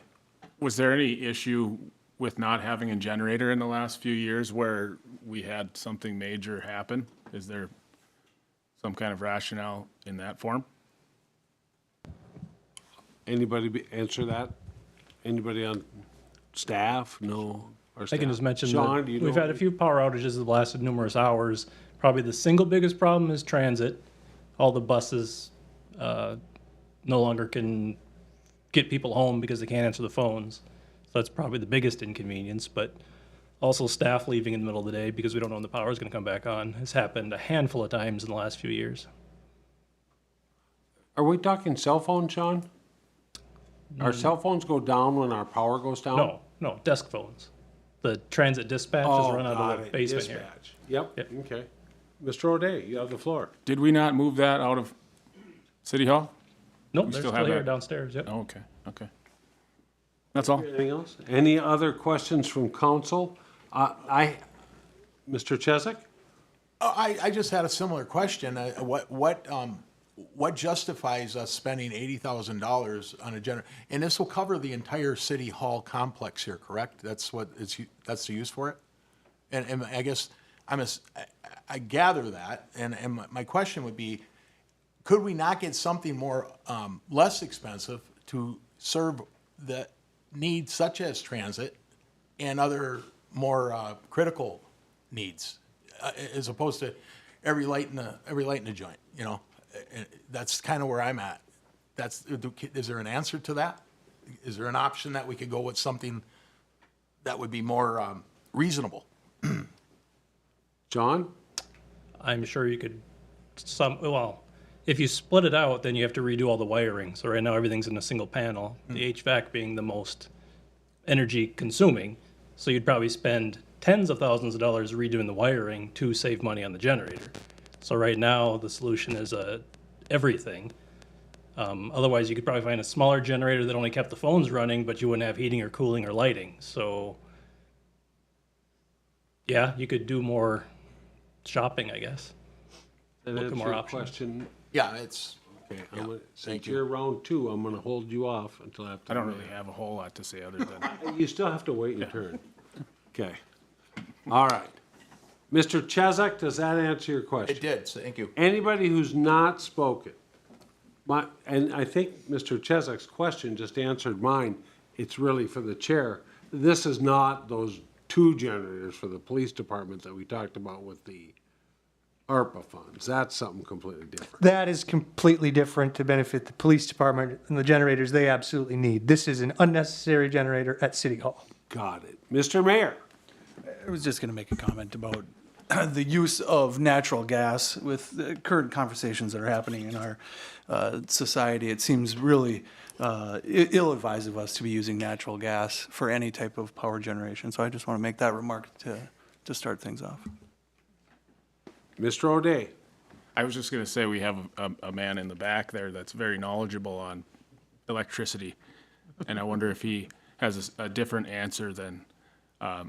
Was there any issue with not having a generator in the last few years where we had something major happen? Is there some kind of rationale in that form? Anybody answer that? Anybody on staff? No? Or I staff? can just mention Sean, that do you we've know? had a few power outages that lasted numerous hours. Probably the single biggest problem is transit. All the buses no longer can get people home because they can't answer the phones. So that's probably the biggest inconvenience, but also staff leaving in the middle of the day because we don't know when the power is going to come back on has happened a handful of times in the last few years. Are we talking cell phones, Sean? Our cell phones go down when our power goes down? No, desk phones. The transit dispatch is run out got of the it. basement here. Dispatch. Yep, Yep. okay. Mr. O'Day, you have the floor. Did we not move that out of City Hall? Nope, We they're still still have here that. downstairs, yep. Oh, okay. That's all. Anything else? Any other questions from council? Mr. Chesak? I just had a similar question. What justifies us spending $80,000 on a generator? And this will cover the entire city hall complex here, correct? That's the use for it? And I guess I gather that, and my question would be, could we not get something more, less expensive to serve the needs such as transit and other more critical needs, as opposed to every light in the joint, you know? And that's kind of where I'm at. Is there an answer to that? Is there an option that we could go with something that would be more reasonable? John? I'm sure you could If you split it out, then you have to redo all the wiring. So right now, everything's in a single panel, the HVAC being the most energy consuming. So you'd probably spend tens of thousands of dollars redoing the wiring to save money on the generator. So right now, the solution is everything. Otherwise, you could probably find a smaller generator that only kept the phones running, but you wouldn't have heating or cooling or lighting. So yeah, you could do more shopping, I guess. That Look at answer more your options. question? Yeah, it's, Okay, Yeah, since thank you. you're round two, I'm gonna hold you off until after. I don't the really mayor. have a whole lot to say other than, You still have to wait your turn. Okay. All right. Mr. Chesak, does that answer your question? it did, so thank you. Anybody who's not spoken, and I think Mr. Chesak's question just answered mine, it's really for the chair. This is not those 2 generators for the police department that we talked about with the ARPA funds. That's something completely different. That is completely different to benefit the police department and the generators they absolutely need. This is an unnecessary generator at City Hall. Got it. Mr. Mayor? I was just going to make a comment about the use of natural gas with the current conversations that are happening in our society. It seems really ill-advised of us to be using natural gas for any type of power generation. So I just want to make that remark to start things off. Mr. O'Day? I was just gonna say, we have a man in the back there that's very knowledgeable on electricity. And I wonder if he has a different answer than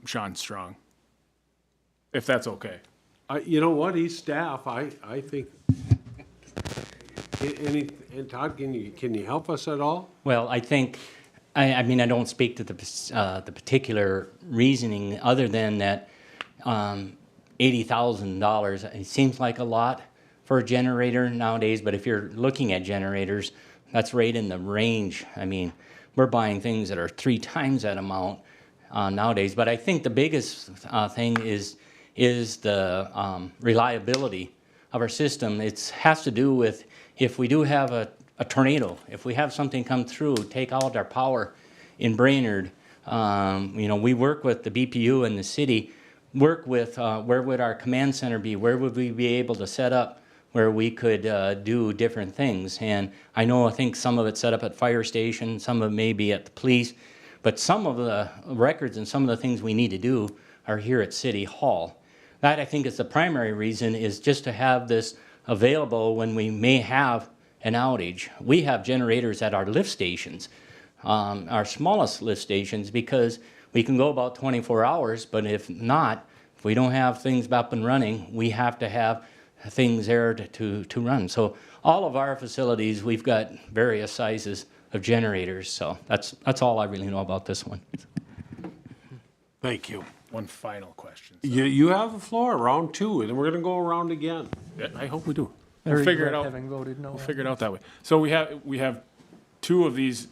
Sean Strong. If that's okay. You know what, he's staff, I think. And Todd, can you help us at all? Well, I think, I mean, I don't speak to the particular reasoning other than that $80,000, it seems like a lot for a generator nowadays, but if you're looking at generators, that's right in the range. I mean, we're buying things that are 3 times that amount nowadays, but I think the biggest thing is the reliability of our system. It has to do with if we do have a tornado, if we have something come through, take out our power in Brainerd, you know, we work with the BPU and the city, work with where would our command center be, where would we be able to set up where we could do different things. And I think some of it's set up at fire station, some of it may be at the police, but some of the records and some of the things we need to do are here at City Hall. That, I think, is the primary reason, is just to have this available when we may have an outage. We have generators at our lift stations, our smallest lift stations, because we can go about 24 hours, but if not, if we don't have things up and running, we have to have things there to run. So all of our facilities, we've got various sizes of generators, so that's all I really know about this one. Thank you. One final question. You have the floor, round 2, and then we're gonna go around again. Yeah, I hope we do. I We'll figure it regret out. having voted no. We'll figure it out that way. So we have 2 of these,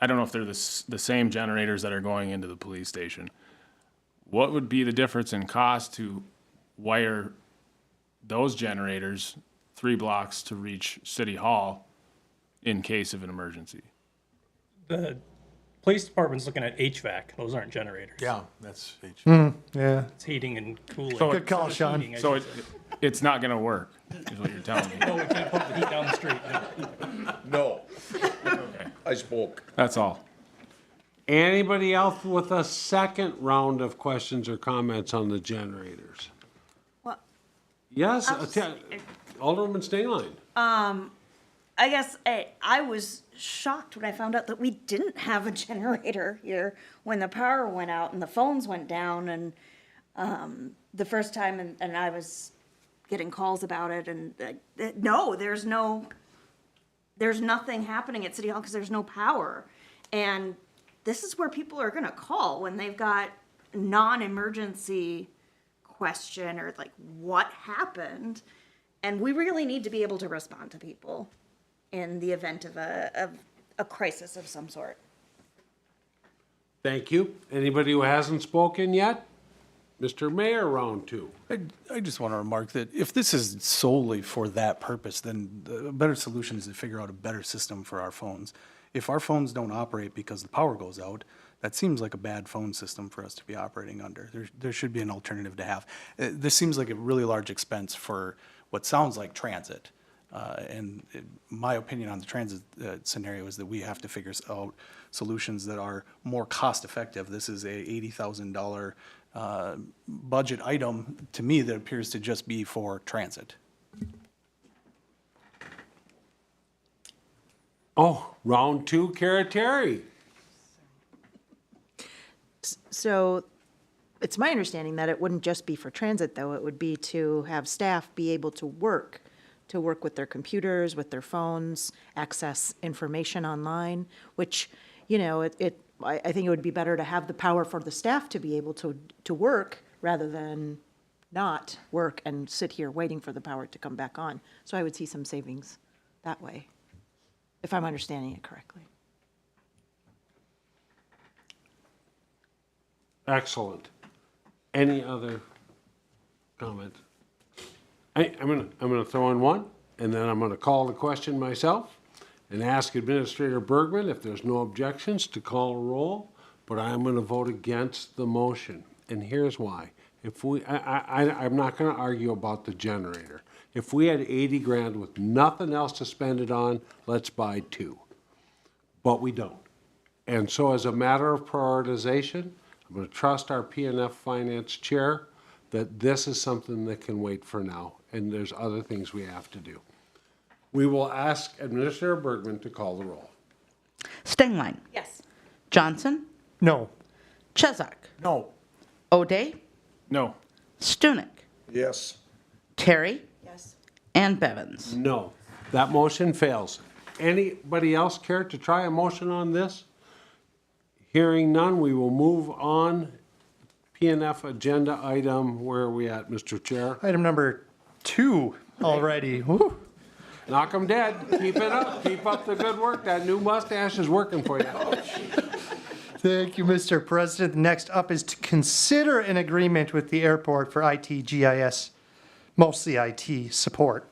I don't know if they're the same generators that are going into the police station. What would be the difference in cost to wire those generators 3 blocks to reach City Hall in case of an emergency? The police department's looking at HVAC. Those aren't generators. Yeah, that's, Yeah. It's heating and cooling. So Good call, Sean. Heating, I So should say. it's not gonna work, is what you're telling me. No, we can't put the heat down the street. No. No. I spoke. That's all. Anybody else with a second round of questions or comments on the generators? Well, Yes, I'll s- Alderman Stayline. I guess I was shocked when I found out that we didn't have a generator here when the power went out and the phones went down, and the first time, and I was getting calls about it, and no, there's nothing happening at City Hall because there's no power. And this is where people are gonna call when they've got non-emergency question or like, what happened? And we really need to be able to respond to people in the event of a crisis of some sort. Thank you. Anybody who hasn't spoken yet? Mr. Mayor, round 2. I just want to remark that if this is solely for that purpose, then the better solution is to figure out a better system for our phones. If our phones don't operate because the power goes out, that seems like a bad phone system for us to be operating under. There should be an alternative to have. This seems like a really large expense for what sounds like transit. My opinion on the transit scenario is that we have to figure out solutions that are more cost-effective. This is a $80,000 budget item, to me, that appears to just be for transit. Oh, round two, Terry. So it's my understanding that it wouldn't just be for transit, though. It would be to have staff be able to work with their computers, with their phones, access information online, which, you know, I think it would be better to have the power for the staff to be able to work rather than not work and sit here waiting for the power to come back on. So I would see some savings that way, if I'm understanding it correctly. Excellent. Any other comment? I'm gonna throw in one, and then I'm gonna call the question myself and ask Administrator Bergman, if there's no objections, to call a roll, but I'm gonna vote against the motion, and here's why. I'm not gonna argue about the generator. If we had 80 grand with nothing else to spend it on, let's buy two. But we don't. And so as a matter of prioritization, I'm going to trust our PNF Finance Chair that this is something that can wait for now, and there's other things we have to do. We will ask Administrator Bergman to call the roll. Stengline. Yes. Johnson. No. Chesak. No. O'Day. No. Stunek. Yes. Terry. Yes. And Bevins. No. That motion fails. Anybody else care to try a motion on this? Hearing none, we will move on. PNF agenda item, where are we at, Mr. Chair? Item number 2 already. Woo. Knock 'em dead. Keep it up. Keep up the good work. That new mustache is working for you. Thank you, Mr. President. Next up is to consider an agreement with the airport for IT GIS, mostly IT support.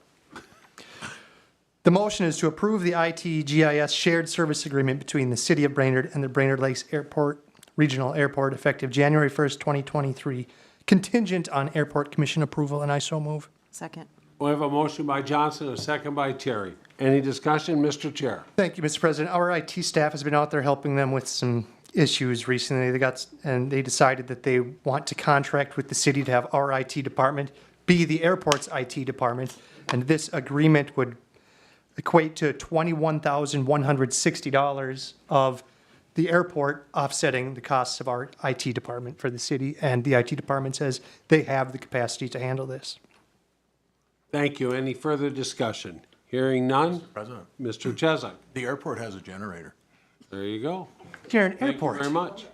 The motion is to approve the IT GIS shared service agreement between the City of Brainerd and the Brainerd Lakes Airport Regional Airport effective January 1st, 2023, contingent on Airport Commission approval, and I so move. Second. We have a motion by Johnson, a second by Terry. Any discussion, Mr. Chair? Thank you, Mr. President. Our IT staff has been out there helping them with some issues recently. They decided that they want to contract with the city to have our IT department be the airport's IT department, and this agreement would equate to $21,160 of the airport offsetting the costs of our IT department for the city, and the IT department says they have the capacity to handle this. Thank you. Any further discussion? Hearing none? President, Mr. Chesak. the airport has a generator. There you go. Here in Thank you airport. very much.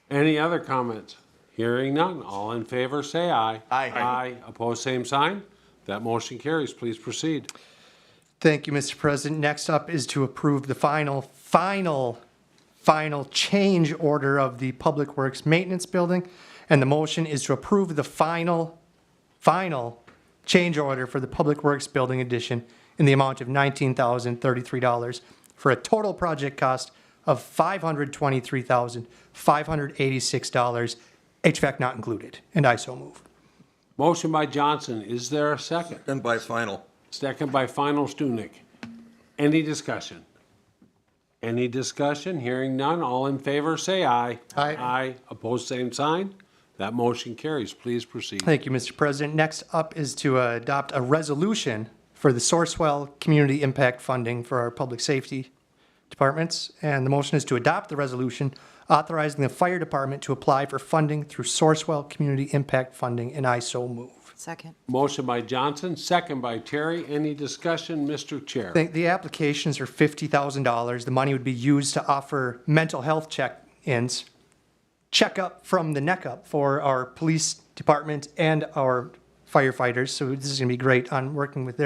Any other comments? Hearing none. All in favor, say aye. Aye. Aye. Opposed, same sign. That motion carries. Please proceed. Thank you, Mr. President. Next up is to approve the final change order of the Public Works Maintenance Building. And the motion is to approve the final change order for the Public Works Building addition in the amount of $19,033 for a total project cost of $523,586, HVAC not included. And I so move. Motion by Johnson. Is there a second? And by final. Second by Final Stunek. Any discussion? Any discussion? Hearing none. All in favor, say aye. Aye. Aye. Opposed, same sign. That motion carries. Please proceed. Thank you, Mr. President. Next up is to adopt a resolution for the Sourcewell Community Impact Funding for our public safety departments. And the motion is to adopt the resolution authorizing the fire department to apply for funding through Sourcewell Community Impact Funding, and I so move. Second. Motion by Johnson, second by Terry. Any discussion, Mr. Chair? The applications are $50,000. The money would be used to offer mental health check-ins, check-up from the neck up for our police department and our firefighters. So this is going to be great on working with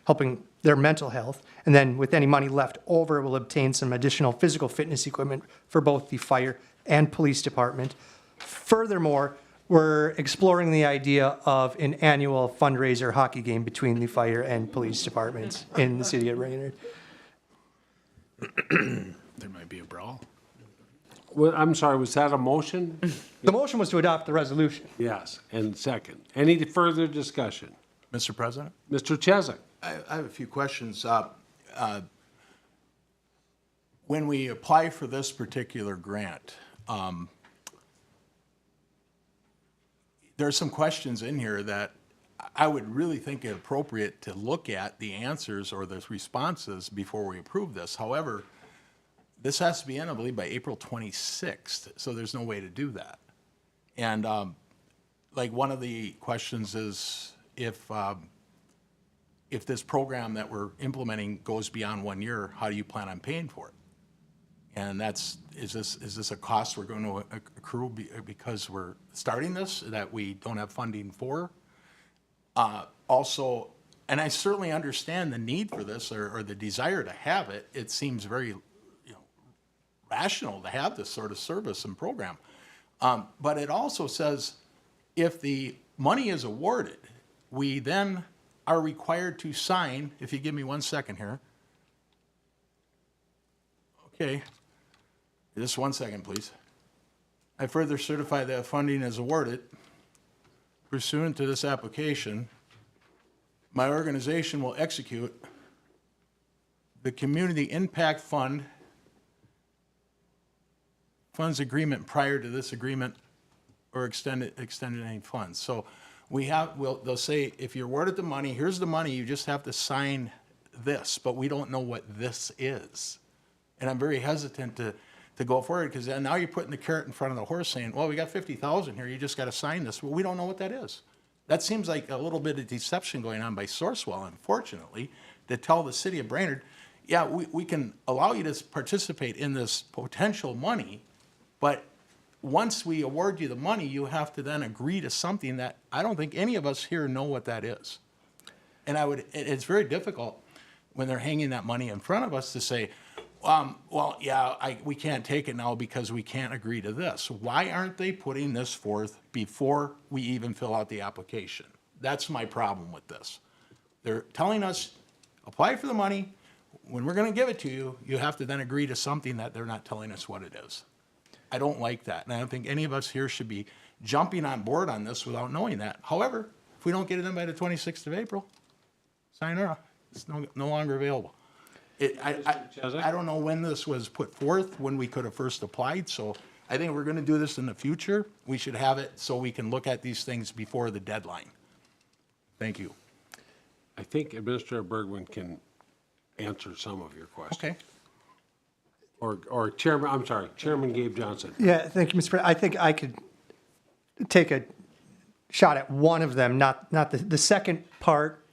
helping their mental health. And then with any money left over, we'll obtain some additional physical fitness equipment for both the fire and police department. Furthermore, we're exploring the idea of an annual fundraiser hockey game between the fire and police departments in the city of Brainerd. There might be a brawl. Well, I'm sorry, was that a motion? The motion was to adopt the resolution. Yes, and second. Any further discussion? Mr. President, Mr. Chesak? I have a few questions. When we apply for this particular grant, there are some questions in here that I would really think it appropriate to look at the answers or the responses before we approve this. However, this has to be in, I believe, by April 26th, so there's no way to do that. And like one of the questions is if this program that we're implementing goes beyond 1 year, how do you plan on paying for it? And is this a cost we're going to accrue because we're starting this that we don't have funding for? Also, and I certainly understand the need for this or the desire to have it. It seems very, rational to have this sort of service and program. But it also says if the money is awarded, we then are required to sign, if you give me 1 second here. Okay, just 1 second, please. I further certify that funding is awarded pursuant to this application. My organization will execute the Community Impact Funds agreement prior to this agreement or extended any funds. So they'll say, if you're awarded the money, here's the money, you just have to sign this, but we don't know what this is. And I'm very hesitant to go forward because now you're putting the carrot in front of the horse saying, well, we got 50,000 here, you just got to sign this. Well, we don't know what that is. That seems like a little bit of deception going on by Sourcewell, unfortunately, to tell the city of Brainerd, yeah, we can allow you to participate in this potential money, but once we award you the money, you have to then agree to something that I don't think any of us here know what that is. And it's very difficult when they're hanging that money in front of us to say, well, yeah, we can't take it now because we can't agree to this. Why aren't they putting this forth before we even fill out the application? That's my problem with this. They're telling us, apply for the money. When we're going to give it to you, you have to then agree to something that they're not telling us what it is. I don't like that, and I don't think any of us here should be jumping on board on this without knowing that. However, if we don't get it in by the 26th of April, sayonara, it's no longer available. I don't know when this was put forth, when we could have first applied, so I think if we're going to do this in the future, we should have it so we can look at these things before the deadline. Thank you. I think Administrator Bergman can answer some of your questions. Okay. Or Chairman Gabe Johnson. Yeah, thank you, Mr. President. I think I could take a shot at one of them, not the second part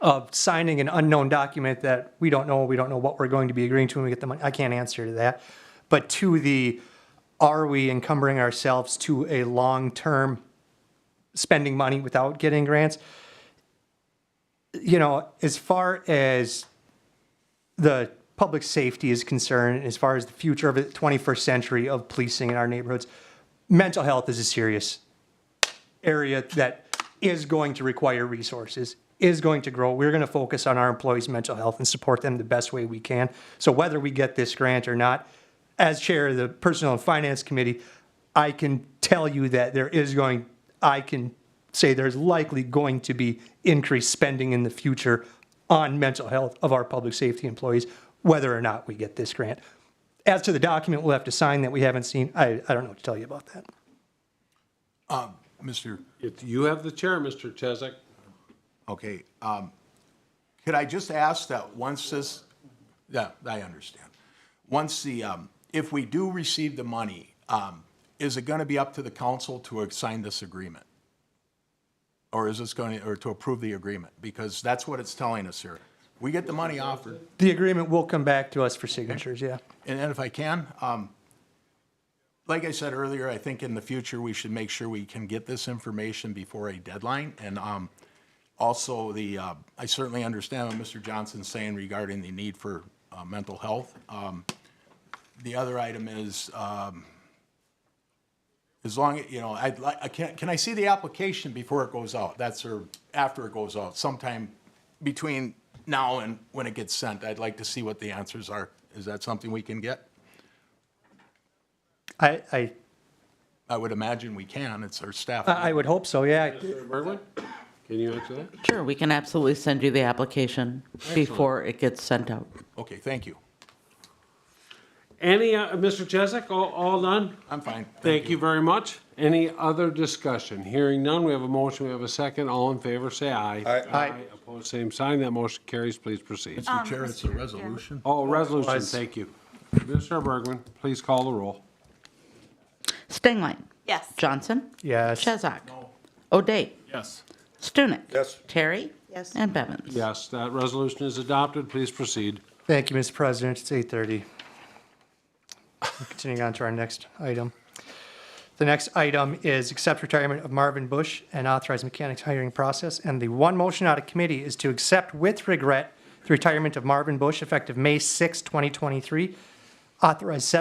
of signing an unknown document that we don't know what we're going to be agreeing to when we get the money. I can't answer to that. But to are we encumbering ourselves to a long-term spending money without getting grants? As far as the public safety is concerned, as far as the future of the 21st century of policing in our neighborhoods, mental health is a serious area that is going to require resources, is going to grow. We're going to focus on our employees' mental health and support them the best way we can. So whether we get this grant or not, as chair of the Personnel and Finance Committee, I can tell you that I can say there's likely going to be increased spending in the future on mental health of our public safety employees, whether or not we get this grant. As to the document we'll have to sign that we haven't seen, I don't know what to tell you about that. You have the chair, Mr. Chesak. Okay. Could I just ask that once this, yeah, I understand. Once if we do receive the money, is it going to be up to the council to sign this agreement? Or is this or to approve the agreement? Because that's what it's telling us here. We get the money offered. The agreement will come back to us for signatures, yeah. And then if I can, like I said earlier, I think in the future we should make sure we can get this information before a deadline. And also I certainly understand what Mr. Johnson's saying regarding the need for mental health. The other item is, as long as, can I see the application before it goes out? Or after it goes out, sometime between now and when it gets sent. I'd like to see what the answers are. Is that something we can get? I would imagine we can. It's our staff. would hope so, yeah. Mr. Bergman? Can you answer that? Sure, we can absolutely send you the application before it gets sent out. Okay, thank you. Any, Mr. Chesak, all done? I'm fine. Thank you very much. Any other discussion? Hearing none, we have a motion, we have a second. All in favor, say aye. Aye. Opposed, same sign. That motion carries. Please proceed. Mr. Chair, it's a resolution. Oh, resolution, Was. thank you. Mr. Bergman, please call the roll. Stingline. Yes. Johnson. Yes. Chesak. O'Day. Yes. Stunek. Yes. Terry. Yes. And Bevins. Yes, that resolution is adopted. Please proceed. Thank you, Mr. President. It's 8:30. Continuing on to our next item. The next item is accept retirement of Marvin Bush and authorize mechanics hiring process. And the one motion out of committee is to accept with regret the retirement of Marvin Bush effective May 6, 2023. Authorize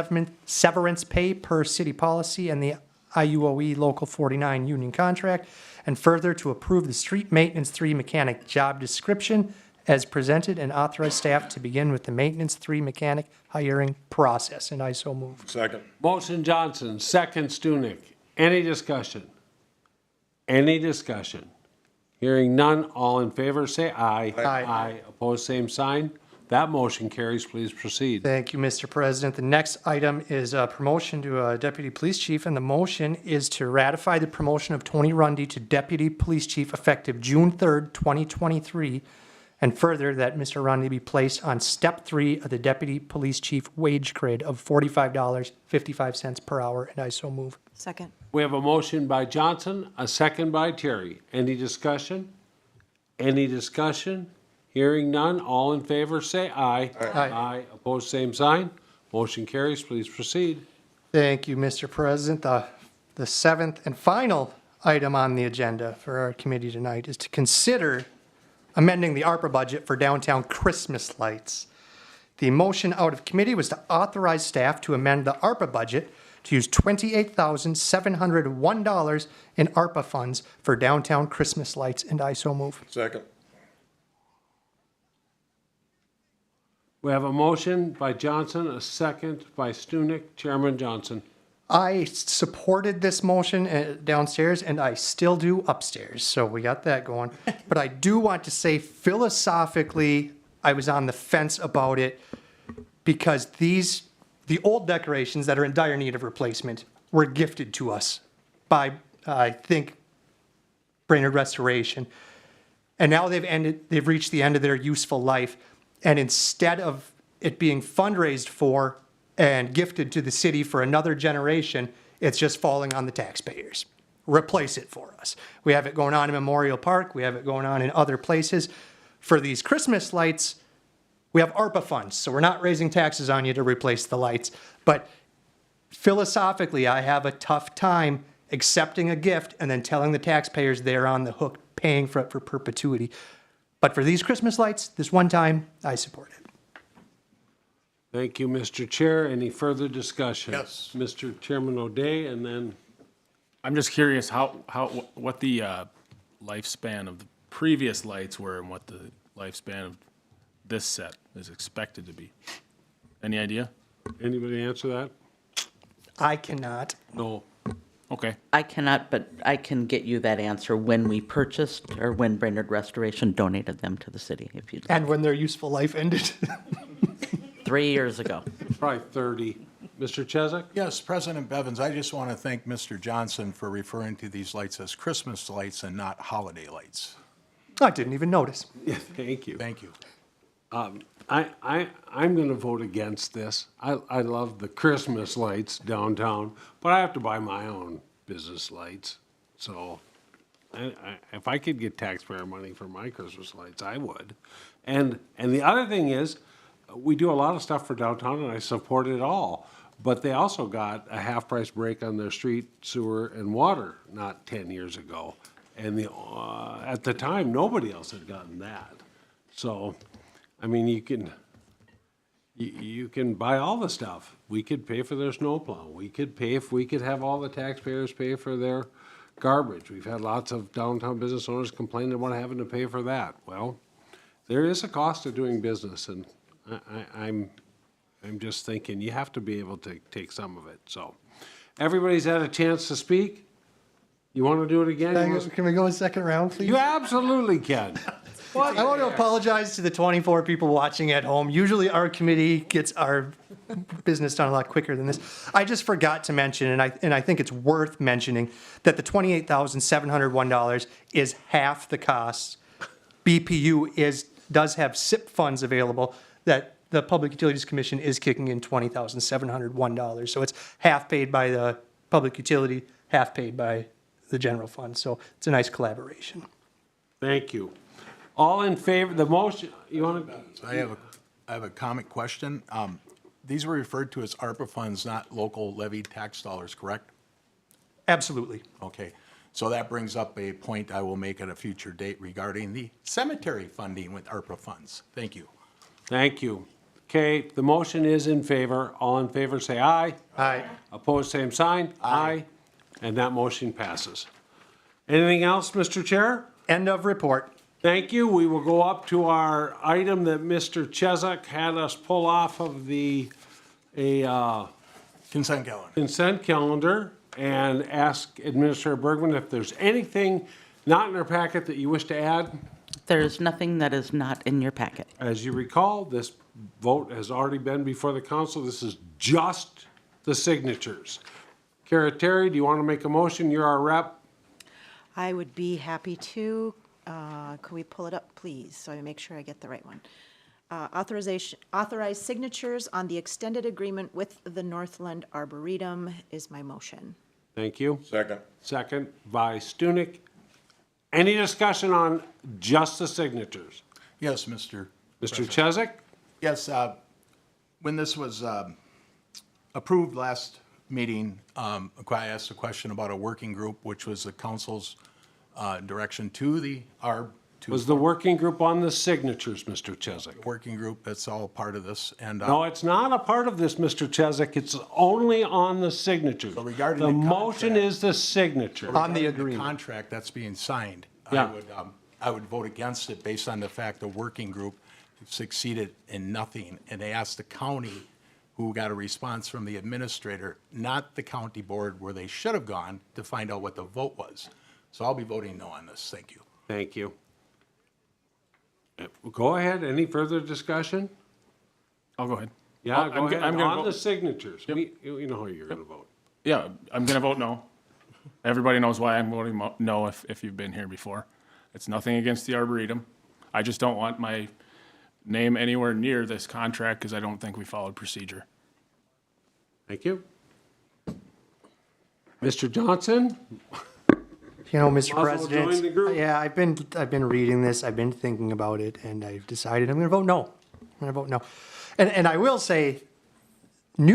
severance pay per city policy and the IUOE Local 49 union contract. And further to approve the street maintenance 3 mechanic job description as presented and authorize staff to begin with the maintenance 3 mechanic hiring process. And I so move. Second. Motion Johnson, second Stunek. Any discussion? Any discussion? Hearing none, all in favor, say aye. Aye. Opposed, same sign. That motion carries. Please proceed. Thank you, Mr. President. The next item is a promotion to a deputy police chief, and the motion is to ratify the promotion of Tony Rundy to deputy police chief effective June 3rd, 2023, and further that Mr. Rundy be placed on step 3 of the deputy police chief wage grade of $45.55 per hour, and I so move. Second. We have a motion by Johnson, a second by Terry. Any discussion? Any discussion? Hearing none, all in favor, say aye. Aye. Opposed, same sign. Motion carries. Please proceed. Thank you, Mr. President. The seventh and final item on the agenda for our committee tonight is to consider amending the ARPA budget for downtown Christmas lights. The motion out of committee was to authorize staff to amend the ARPA budget to use $28,701 in ARPA funds for downtown Christmas lights, and I so move. Second. We have a motion by Johnson, a second by Stunek. Chairman Johnson. I supported this motion downstairs, and I still do upstairs, so we got that going. But I do want to say philosophically, I was on the fence about it because the old decorations that are in dire need of replacement were gifted to us by, I think, Brainerd Restoration. And now they've reached the end of their useful life. And instead of it being fundraised for and gifted to the city for another generation, it's just falling on the taxpayers. Replace it for us. We have it going on in Memorial Park. We have it going on in other places. For these Christmas lights, we have ARPA funds, so we're not raising taxes on you to replace the lights. But philosophically, I have a tough time accepting a gift and then telling the taxpayers they're on the hook paying for it for perpetuity. But for these Christmas lights, this one time, I support it. Thank you, Mr. Chair. Any further discussion? Yes. Mr. Chairman O'Day, and then I'm just curious what the lifespan of the previous lights were and what the lifespan of this set is expected to be. Any idea? anybody answer that? I cannot. No. Okay. I cannot, but I can get you that answer when we purchased or when Brainerd Restoration donated them to the city, if you'd like. And when their useful life ended. 3 years ago. Probably 30. Mr. Chesak? Yes, President Bevins, I just want to thank Mr. Johnson for referring to these lights as Christmas lights and not holiday lights. I didn't even notice. Yeah, thank you. Thank you. I'm going to vote against this. I love the Christmas lights downtown, but I have to buy my own business lights. So if I could get taxpayer money for my Christmas lights, I would. And the other thing is, we do a lot of stuff for downtown, and I support it all. But they also got a half-price break on their street, sewer, and water not 10 years ago. And at the time, nobody else had gotten that. So, I mean, you can buy all the stuff. We could pay for their snowplow. We could pay if we could have all the taxpayers pay for their garbage. We've had lots of downtown business owners complain about having to pay for that. Well, there is a cost of doing business, and I'm just thinking you have to be able to take some of it. So, everybody's had a chance to speak. You want to do it again? Can we go a second round, please? You absolutely can. I want to apologize to the 24 people watching at home. Usually our committee gets our business done a lot quicker than this. I just forgot to mention, and I think it's worth mentioning, that the $28,701 is half the cost. BPU does have SIP funds available that the Public Utilities Commission is kicking in $20,701. So it's half paid by the public utility, half paid by the general fund. So it's a nice collaboration. Thank you. All in favor, the motion, you want to? So I have a comment question. These were referred to as ARPA funds, not local levied tax dollars, correct? Absolutely. Okay, so that brings up a point I will make at a future date regarding the cemetery funding with ARPA funds. Thank you. Thank you. Okay, the motion is in favor. All in favor, say aye. Aye. Opposed, same sign. Aye. And that motion passes. Anything else, Mr. Chair? End of report. Thank you. We will go up to our item that Mr. Chesak had us pull off of the Consent calendar. consent calendar and ask Administrator Bergman if there's anything not in our packet that you wish to add. There's nothing that is not in your packet. As you recall, this vote has already been before the council. This is just the signatures. Kara Terry, do you want to make a motion? You're our rep. I would be happy to. Could we pull it up, please, so I make sure I get the right one? Authorize signatures on the extended agreement with the Northland Arboretum is my motion. Thank you. Second. Second by Stunek. Any discussion on just the signatures? Yes, Mr. Mr. Chesak? Yes, when this was approved last meeting, I asked a question about a working group, which was the council's direction to the ARB. Was the working group on the signatures, Mr. Chesak? Working group, that's all part of this, and. No, it's not a part of this, Mr. Chesak. It's only on the signatures. So regarding the the motion contract- is the signature. On the regarding agreement. Contract that's being signed. Yeah. I would vote against it based on the fact the working group succeeded in nothing. And they asked the county, who got a response from the administrator, not the county board where they should have gone, to find out what the vote was. So I'll be voting no on this. Thank you. Thank you. Go ahead. Any further discussion? I'll go ahead. Yeah, go ahead. I'm gonna On vote- the signatures. We know how you're going to vote. Yeah, I'm gonna vote no. Everybody knows why I'm voting no if you've been here before. It's nothing against the Arboretum. I just don't want my name anywhere near this contract because I don't think we followed procedure. Thank you. Mr. Johnson? You know, Mr. Might as well President. join the group. Yeah, I've been reading this, I've been thinking about it, and I've decided I'm gonna vote no. I'm gonna vote no. And I will say, I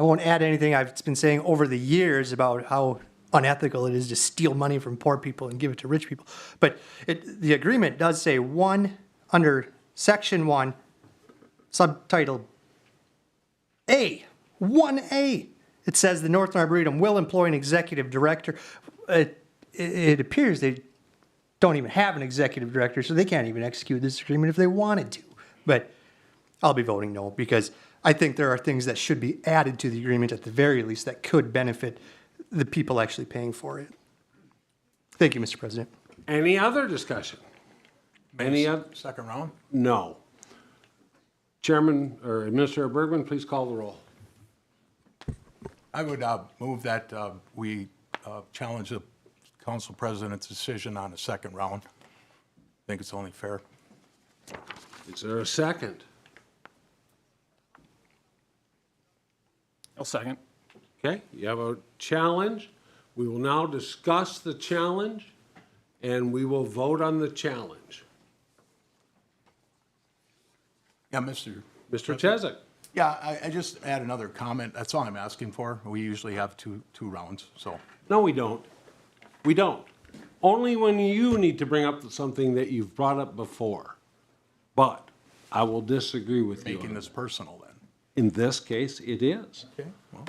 won't add anything I've been saying over the years about how unethical it is to steal money from poor people and give it to rich people. But the agreement does say under section 1, subtitle A, 1A, it says the Northern Arboretum will employ an executive director. It appears they don't even have an executive director, so they can't even execute this agreement if they wanted to. But I'll be voting no, because I think there are things that should be added to the agreement at the very least that could benefit the people actually paying for it. Thank you, Mr. President. Any other discussion? Any other? Second round? No. Chairman or Administrator Bergman, please call the roll. I would move that we challenge the council president's decision on a second round. I think it's only fair. Is there a second? I'll second. Okay, you have a challenge. We will now discuss the challenge, and we will vote on the challenge. Yeah, Mr. Mr. Chesak? Yeah, I just add another comment. That's all I'm asking for. We usually have two rounds, so. No, we don't. We don't. Only when you need to bring up something that you've brought up before. But I will disagree with you. Making this personal then. In this case, it is. Okay, well.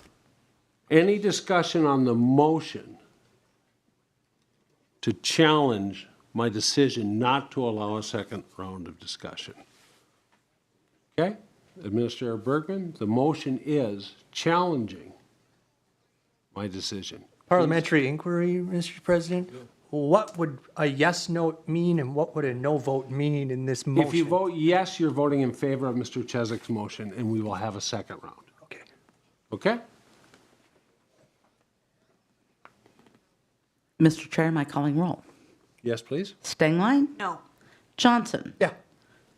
Any discussion on the motion to challenge my decision not to allow a second round of discussion? Okay, Administrator Bergman, the motion is challenging my decision. Parliamentary inquiry, Mr. President. What would a yes vote mean and what would a no vote mean in this motion? If you vote yes, you're voting in favor of Mr. Cheswick's motion, and we will have a second round. Okay. Okay? Mr. Chair, am I calling roll? Yes, please? Stengline? No. Johnson? Yeah.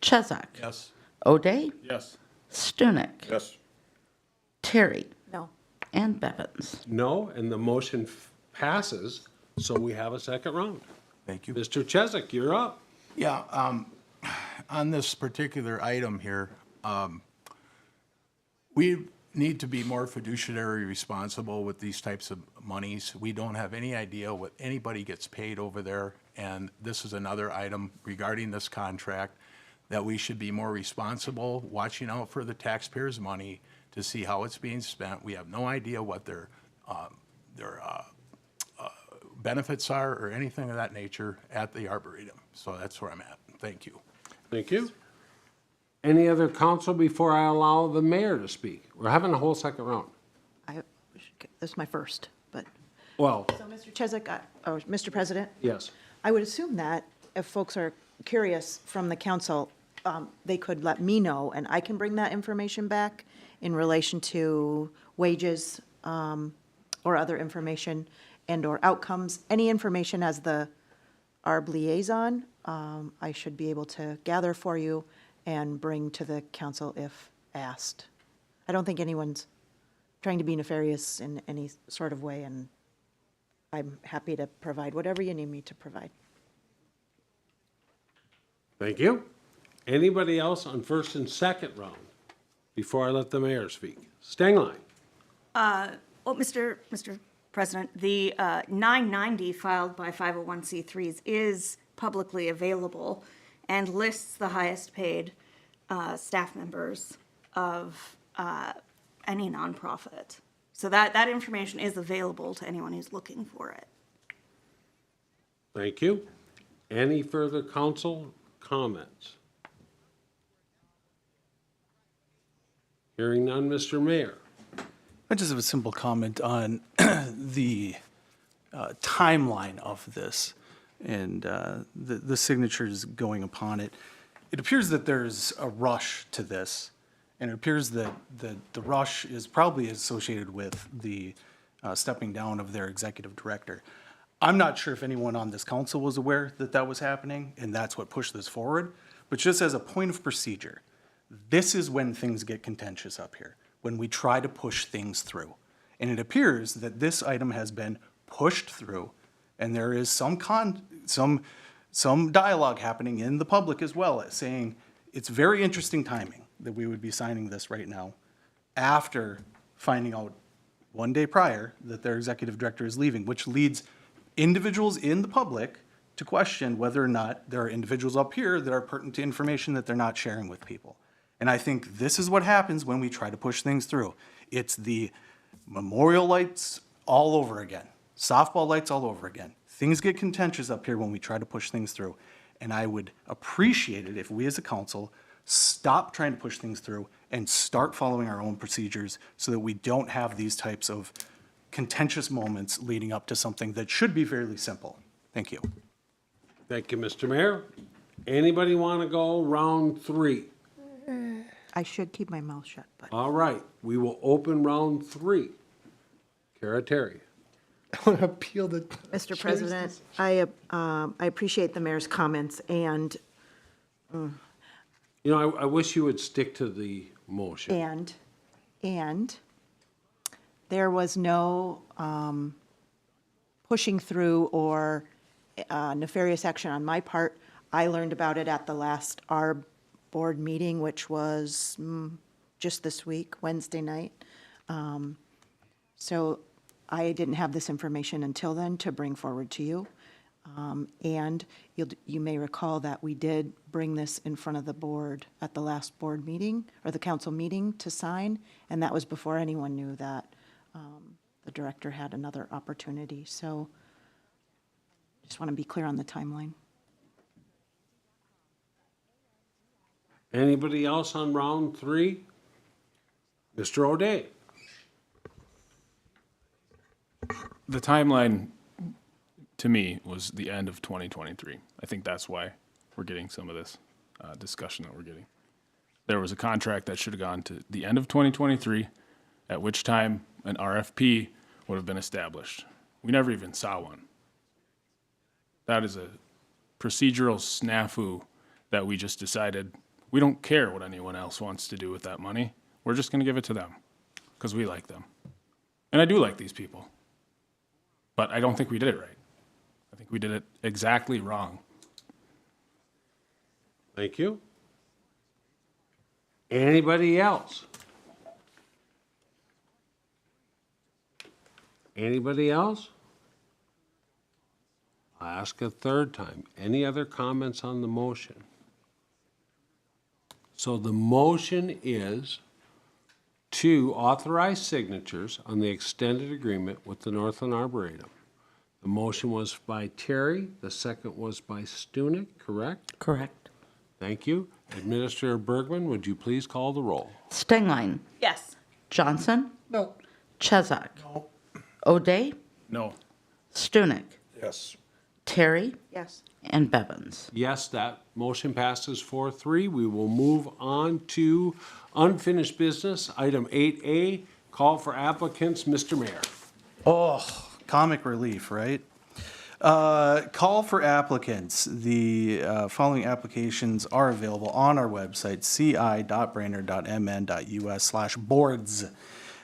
Chesak? Yes. O'Day? Yes. Stunek? Yes. Terry? No. And Bevins? No, and the motion passes, so we have a second round. Thank you. Mr. Chesak, you're up. Yeah, on this particular item here, we need to be more fiduciary responsible with these types of monies. We don't have any idea what anybody gets paid over there, and this is another item regarding this contract that we should be more responsible, watching out for the taxpayers' money to see how it's being spent. We have no idea what their benefits are or anything of that nature at the Arboretum. So that's where I'm at. Thank you. Thank you. Any other council before I allow the mayor to speak? We're having a whole second round. This is my first, but, Well, so Mr. Chesak, or Mr. President, yes. I would assume that if folks are curious from the council, they could let me know, and I can bring that information back in relation to wages, or other information and/or outcomes. Any information as the ARB liaison, I should be able to gather for you and bring to the council if asked. I don't think anyone's trying to be nefarious in any sort of way, and I'm happy to provide whatever you need me to provide. Thank you. Anybody else on first and second round before I let the mayor speak? Stengline. Well, Mr. President, the 990 filed by 501c3s is publicly available and lists the highest paid staff members of any nonprofit. So that information is available to anyone who's looking for it. Thank you. Any further council comments? Hearing none, Mr. Mayor. I just have a simple comment on the timeline of this and the signatures going upon it. It appears that there's a rush to this, and it appears that the rush is probably associated with the stepping down of their executive director. I'm not sure if anyone on this council was aware that that was happening, and that's what pushed this forward. But just as a point of procedure, this is when things get contentious up here, when we try to push things through. And it appears that this item has been pushed through, and there is some dialogue happening in the public as well, saying it's very interesting timing that we would be signing this right now after finding out one day prior that their executive director is leaving, which leads individuals in the public to question whether or not there are individuals up here that are pertinent to information that they're not sharing with people. And I think this is what happens when we try to push things through. It's the memorial lights all over again, softball lights all over again. Things get contentious up here when we try to push things through. And I would appreciate it if we as a council stop trying to push things through and start following our own procedures so that we don't have these types of contentious moments leading up to something that should be fairly simple. Thank you. Thank you, Mr. Mayor. Anybody want to go round three? I should keep my mouth shut, but. All right, we will open round three. Kara Terry. I want to appeal the. Mr. President, I appreciate the mayor's comments, and, You know, I wish you would stick to the motion. and there was no pushing through or nefarious action on my part. I learned about it at the last ARB board meeting, which was just this week, Wednesday night. So I didn't have this information until then to bring forward to you. And you may recall that we did bring this in front of the board at the last board meeting, or the council meeting, to sign, and that was before anyone knew that the director had another opportunity. So just want to be clear on the timeline. Anybody else on round three? Mr. O'Day. the timeline to me was the end of 2023. I think that's why we're getting some of this discussion that we're getting. There was a contract that should have gone to the end of 2023, at which time an RFP would have been established. We never even saw one. That is a procedural snafu that we just decided we don't care what anyone else wants to do with that money. We're just going to give it to them because we like them. And I do like these people. But I don't think we did it right. I think we did it exactly wrong. Thank you. Anybody else? Anybody else? I'll ask a third time. Any other comments on the motion? So the motion is to authorize signatures on the extended agreement with the Northland Arboretum. The motion was by Terry, the second was by Stunek, correct? Correct. Thank you. Administrator Bergman, would you please call the roll? Stengline. Yes. Johnson. No. Chesak. No. O'Day. No. Stunek. Yes. Terry. Yes. And Bevins. Yes, that motion passes 4-3. We will move on to unfinished business. Item 8A, call for applicants. Mr. Mayor. Oh, comic relief, right? Call for applicants. The following applications are available on our website, ci.brainerd.mn.us/boards.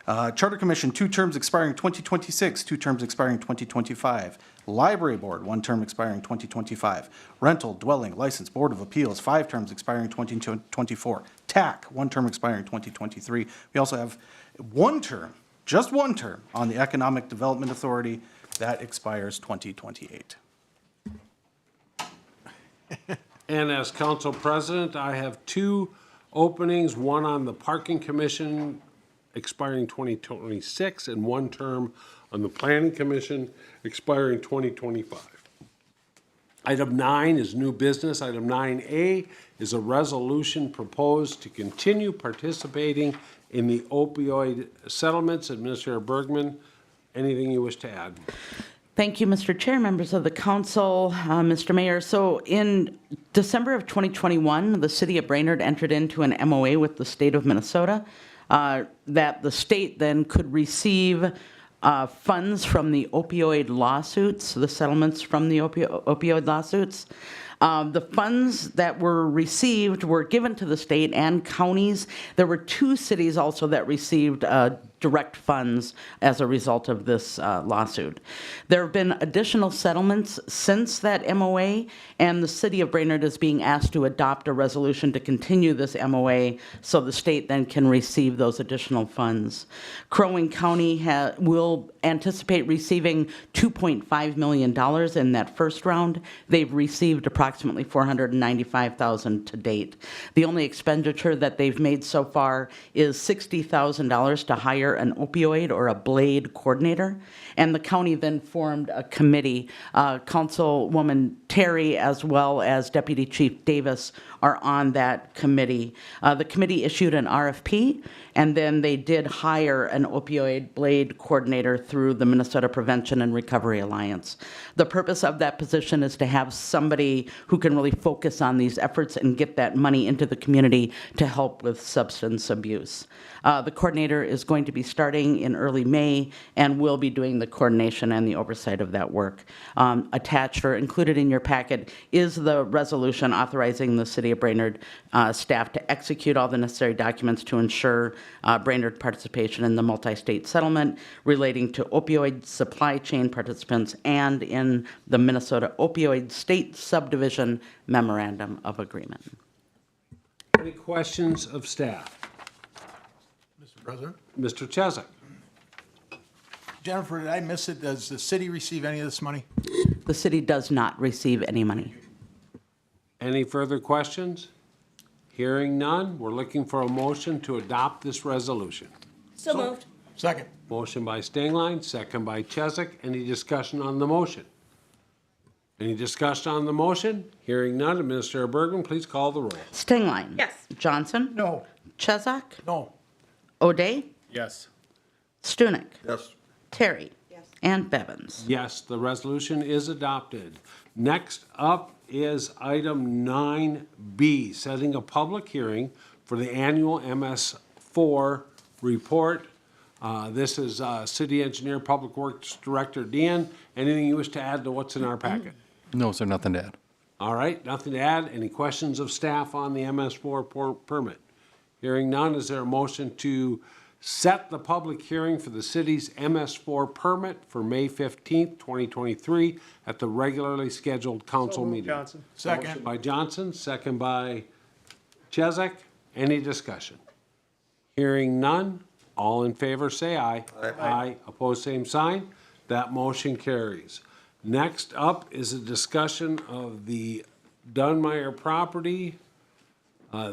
Charter Commission, 2 terms expiring 2026, 2 terms expiring 2025. Library Board, 1 term expiring 2025. Rental Dwelling License Board of Appeals, 5 terms expiring 2024. TAC, 1 term expiring 2023. We also have 1 term, just 1 term, on the Economic Development Authority. That expires 2028. And as council president, I have 2 openings, one on the Parking Commission expiring 2026 and 1 term on the Planning Commission expiring 2025. Item 9 is new business. Item 9A is a resolution proposed to continue participating in the opioid settlements. Administrator Bergman, anything you wish to add? Thank you, Mr. Chair, members of the council, Mr. Mayor. So in December of 2021, the city of Brainerd entered into an MOA with the state of Minnesota that the state then could receive funds from the opioid lawsuits, the settlements from the opioid lawsuits. The funds that were received were given to the state and counties. There were 2 cities also that received direct funds as a result of this lawsuit. There have been additional settlements since that MOA, and the city of Brainerd is being asked to adopt a resolution to continue this MOA so the state then can receive those additional funds. Crow Wing County will anticipate receiving $2.5 million in that first round. They've received approximately $495,000 to date. The only expenditure that they've made so far is $60,000 to hire an opioid or a blade coordinator, and the county then formed a committee. Councilwoman Terry as well as Deputy Chief Davis are on that committee. The committee issued an RFP, and then they did hire an opioid blade coordinator through the Minnesota Prevention and Recovery Alliance. The purpose of that position is to have somebody who can really focus on these efforts and get that money into the community to help with substance abuse. The coordinator is going to be starting in early May and will be doing the coordination and the oversight of that work. Attached or included in your packet is the resolution authorizing the City of Brainerd staff to execute all the necessary documents to ensure Brainerd participation in the multi-state settlement relating to opioid supply chain participants and in the Minnesota Opioid State Subdivision Memorandum of Agreement. Any questions of staff? Mr. President? Mr. Chesak? Jennifer, did I miss it? Does the city receive any of this money? The city does not receive any money. Any further questions? Hearing none, we're looking for a motion to adopt this resolution. So moved. Second. Motion by Stengline, second by Chesak. Any discussion on the motion? Any discussion on the motion? Hearing none, Administrator Bergman, please call the roll. Stengline? Yes. Johnson? No. Chesak? No. O'Day? Yes. Stunek? Yes. Terry? Yes. And Bevins. Yes, the resolution is adopted. Next up is item 9B, setting a public hearing for the annual MS4 report. This is City Engineer, Public Works Director Dean. Anything you wish to add to what's in our packet? No, sir, nothing to add. All right, nothing to add. Any questions of staff on the MS4 permit? Hearing none, is there a motion to set the public hearing for the city's MS4 permit for May 15th, 2023 at the regularly scheduled council meeting? Johnson. Motion by Johnson, second by Chesak. Any discussion? Hearing none, all in favor say aye. Aye. Opposed, same sign. That motion carries. Next up is a discussion of the Dunmeyer property.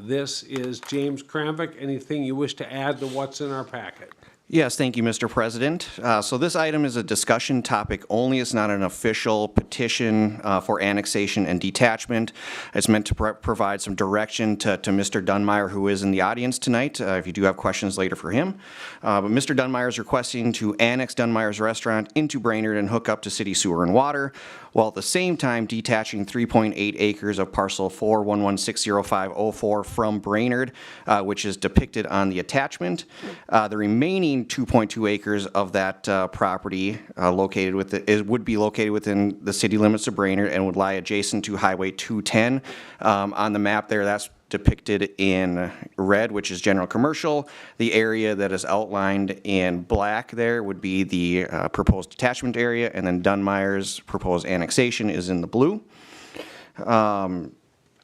This is James Kramvik. Anything you wish to add to what's in our packet? Yes, thank you, Mr. President. So this item is a discussion topic only. It's not an official petition for annexation and detachment. It's meant to provide some direction to Mr. Dunmeyer, who is in the audience tonight, if you do have questions later for him. But Mr. Dunmeyer is requesting to annex Dunmeyer's Restaurant into Brainerd and hook up to city sewer and water, while at the same time detaching 3.8 acres of parcel 411600504 from Brainerd, which is depicted on the attachment. The remaining 2.2 acres of that property would be located within the city limits of Brainerd and would lie adjacent to Highway 210. On the map there, that's depicted in red, which is general commercial. The area that is outlined in black there would be the proposed detachment area, and then Dunmeyer's proposed annexation is in the blue.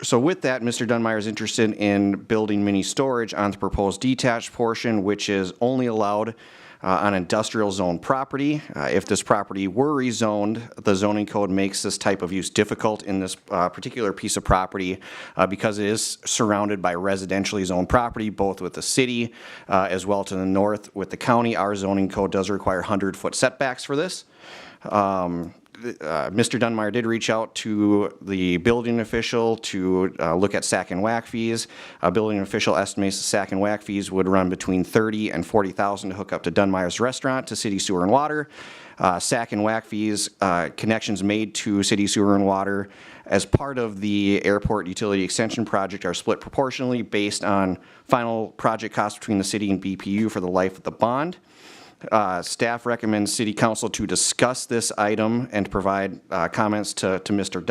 So with that, Mr. Dunmeyer is interested in building mini storage on the proposed detached portion, which is only allowed on industrial zone property. If this property were rezoned, the zoning code makes this type of use difficult in this particular piece of property because it is surrounded by residentially zoned property, both with the city as well to the north with the county. Our zoning code does require 100-foot setbacks for this. Mr. Dunmeyer did reach out to the building official to look at sack and whack fees. Building official estimates the sack and whack fees would run between $30,000 and $40,000 to hook up to Dunmeyer's Restaurant to city sewer and water. Sack and whack fees, connections made to city sewer and water as part of the airport utility extension project are split proportionally based on final project costs between the city and BPU for the life of the bond. Staff recommends City Council to discuss this item and provide comments to Mr.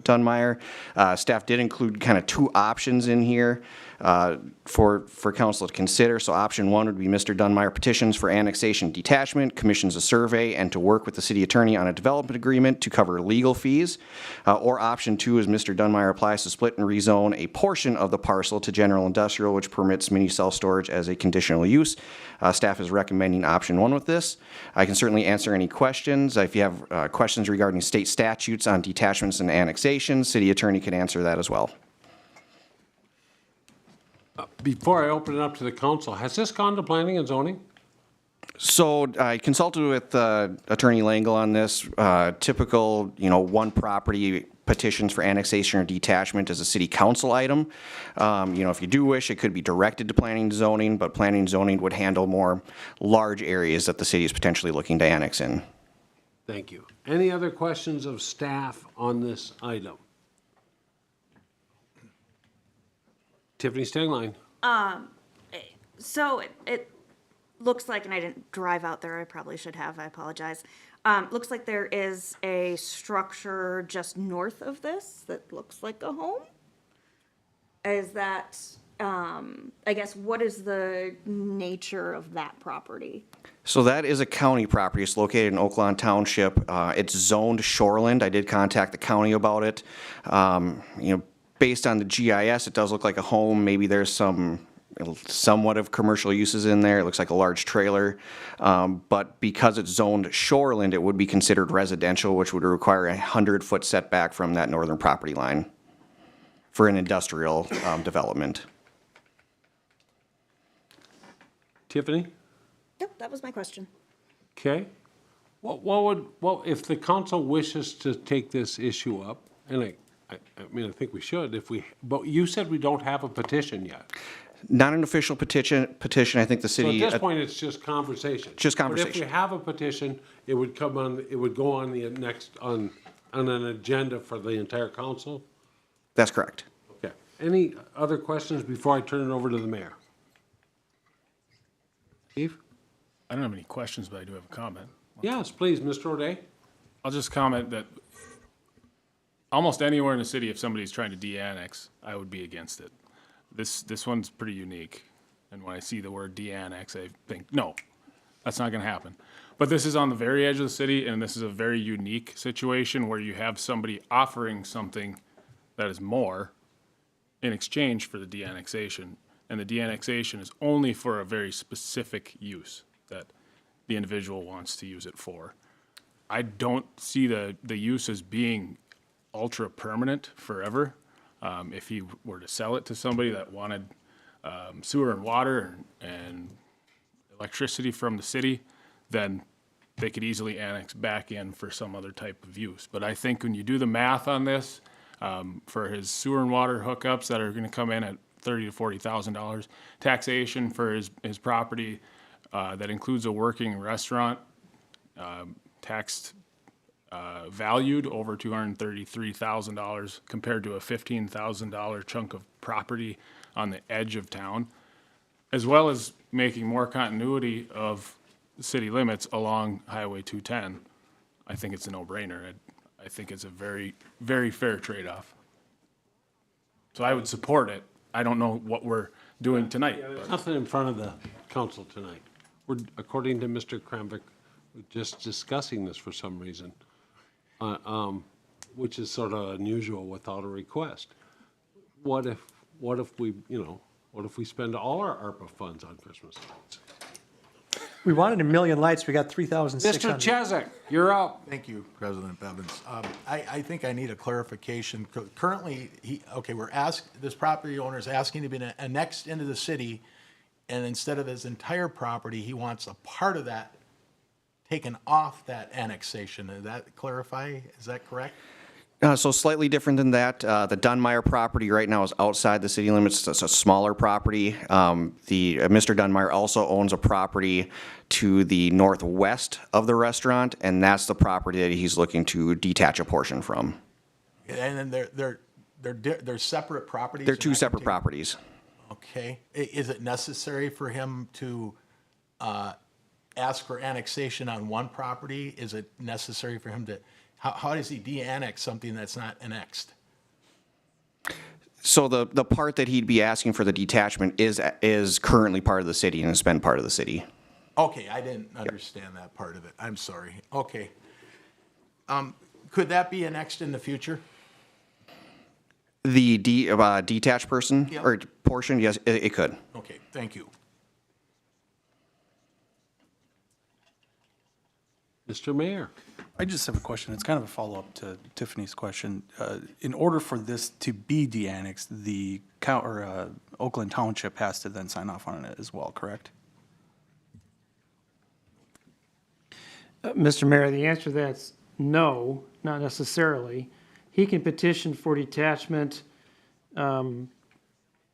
Dunmeyer. Staff did include kind of two options in here for Council to consider. So option one would be Mr. Dunmeyer petitions for annexation detachment, commissions a survey, and to work with the city attorney on a development agreement to cover legal fees. Or option two is Mr. Dunmeyer applies to split and rezone a portion of the parcel to general industrial, which permits mini self-storage as a conditional use. Staff is recommending option one with this. I can certainly answer any questions. If you have questions regarding state statutes on detachments and annexations, city attorney can answer that as well. Before I open it up to the council, has this gone to planning and zoning? So I consulted with Attorney Langle on this. Typical, one property petitions for annexation or detachment is a city council item. If you do wish, it could be directed to planning and zoning, but planning and zoning would handle more large areas that the city is potentially looking to annex in. Thank you. Any other questions of staff on this item? Tiffany Stegline. So it looks like, and I didn't drive out there, I probably should have, I apologize. Looks like there is a structure just north of this that looks like a home. Is that, I guess, what is the nature of that property? So that is a county property. It's located in Oaklawn Township. It's zoned shoreland. I did contact the county about it. Based on the GIS, it does look like a home. Maybe there's somewhat of commercial uses in there. It looks like a large trailer. But because it's zoned shoreland, it would be considered residential, which would require a 100-foot setback from that northern property line for an industrial development. Tiffany? Yep, that was my question. Okay. What if the council wishes to take this issue up, and I think we should, but you said we don't have a petition yet. Not an official petition, I think the So city. at this point, it's just conversation. Just But if conversation. we have a petition, it would come on, it would go on the next, on an agenda for the entire council? That's correct. Okay. Any other questions before I turn it over to the mayor? Steve? I don't have any questions, but I do have a comment. Yes, please, Mr. O'Day. I'll just comment that almost anywhere in the city, if somebody's trying to de-annex, I would be against it. This one's pretty unique. And when I see the word de-annex, I think, no, that's not gonna happen. But this is on the very edge of the city, and this is a very unique situation where you have somebody offering something that is more in exchange for the de-annexation. And the de-annexation is only for a very specific use that the individual wants to use it for. I don't see the use as being ultra permanent forever. If he were to sell it to somebody that wanted sewer and water and electricity from the city, then they could easily annex back in for some other type of use. But I think when you do the math on this, for his sewer and water hookups that are gonna come in at $30,000 to $40,000, taxation for his property, that includes a working restaurant, taxed, valued over $233,000 compared to a $15,000 chunk of property on the edge of town, as well as making more continuity of city limits along Highway 210. I think it's a no-brainer. I think it's a very, very fair trade-off. So I would support it. I don't know what we're doing tonight. There's nothing in front of the council tonight. We're, according to Mr. Kramvik, we're just discussing this for some reason, which is sort of unusual without a request. What if we, what if we spend all our ARPA funds on Christmas lights? We wanted 1 million lights, we got Mr. 3,600. Chesak, you're up. Thank you, President Bevins. I think I need a clarification. Currently, this property owner is asking to be annexed into the city, and instead of his entire property, he wants a part of that taken off that annexation. Does that clarify? Is that correct? So slightly different than that. The Dunmeyer property right now is outside the city limits. It's a smaller property. Mr. Dunmeyer also owns a property to the northwest of the restaurant, and that's the property that he's looking to detach a portion from. And then they're separate properties? They're two separate properties. Okay. Is it necessary for him to ask for annexation on one property? Is it necessary for him to, how does he de-annex something that's not annexed? So the part that he'd be asking for the detachment is currently part of the city and has been part of the city. Okay, I didn't understand that part of it. I'm sorry. Okay. Could that be annexed in the future? The detached person Yep. or portion, yes, it could. Okay, thank you. Mr. Mayor. I just have a question. It's kind of a follow-up to Tiffany's question. In order for this to be de-annexed, the Oakland Township has to then sign off on it as well, correct? Mr. Mayor, the answer to that's no, not necessarily. He can petition for detachment, and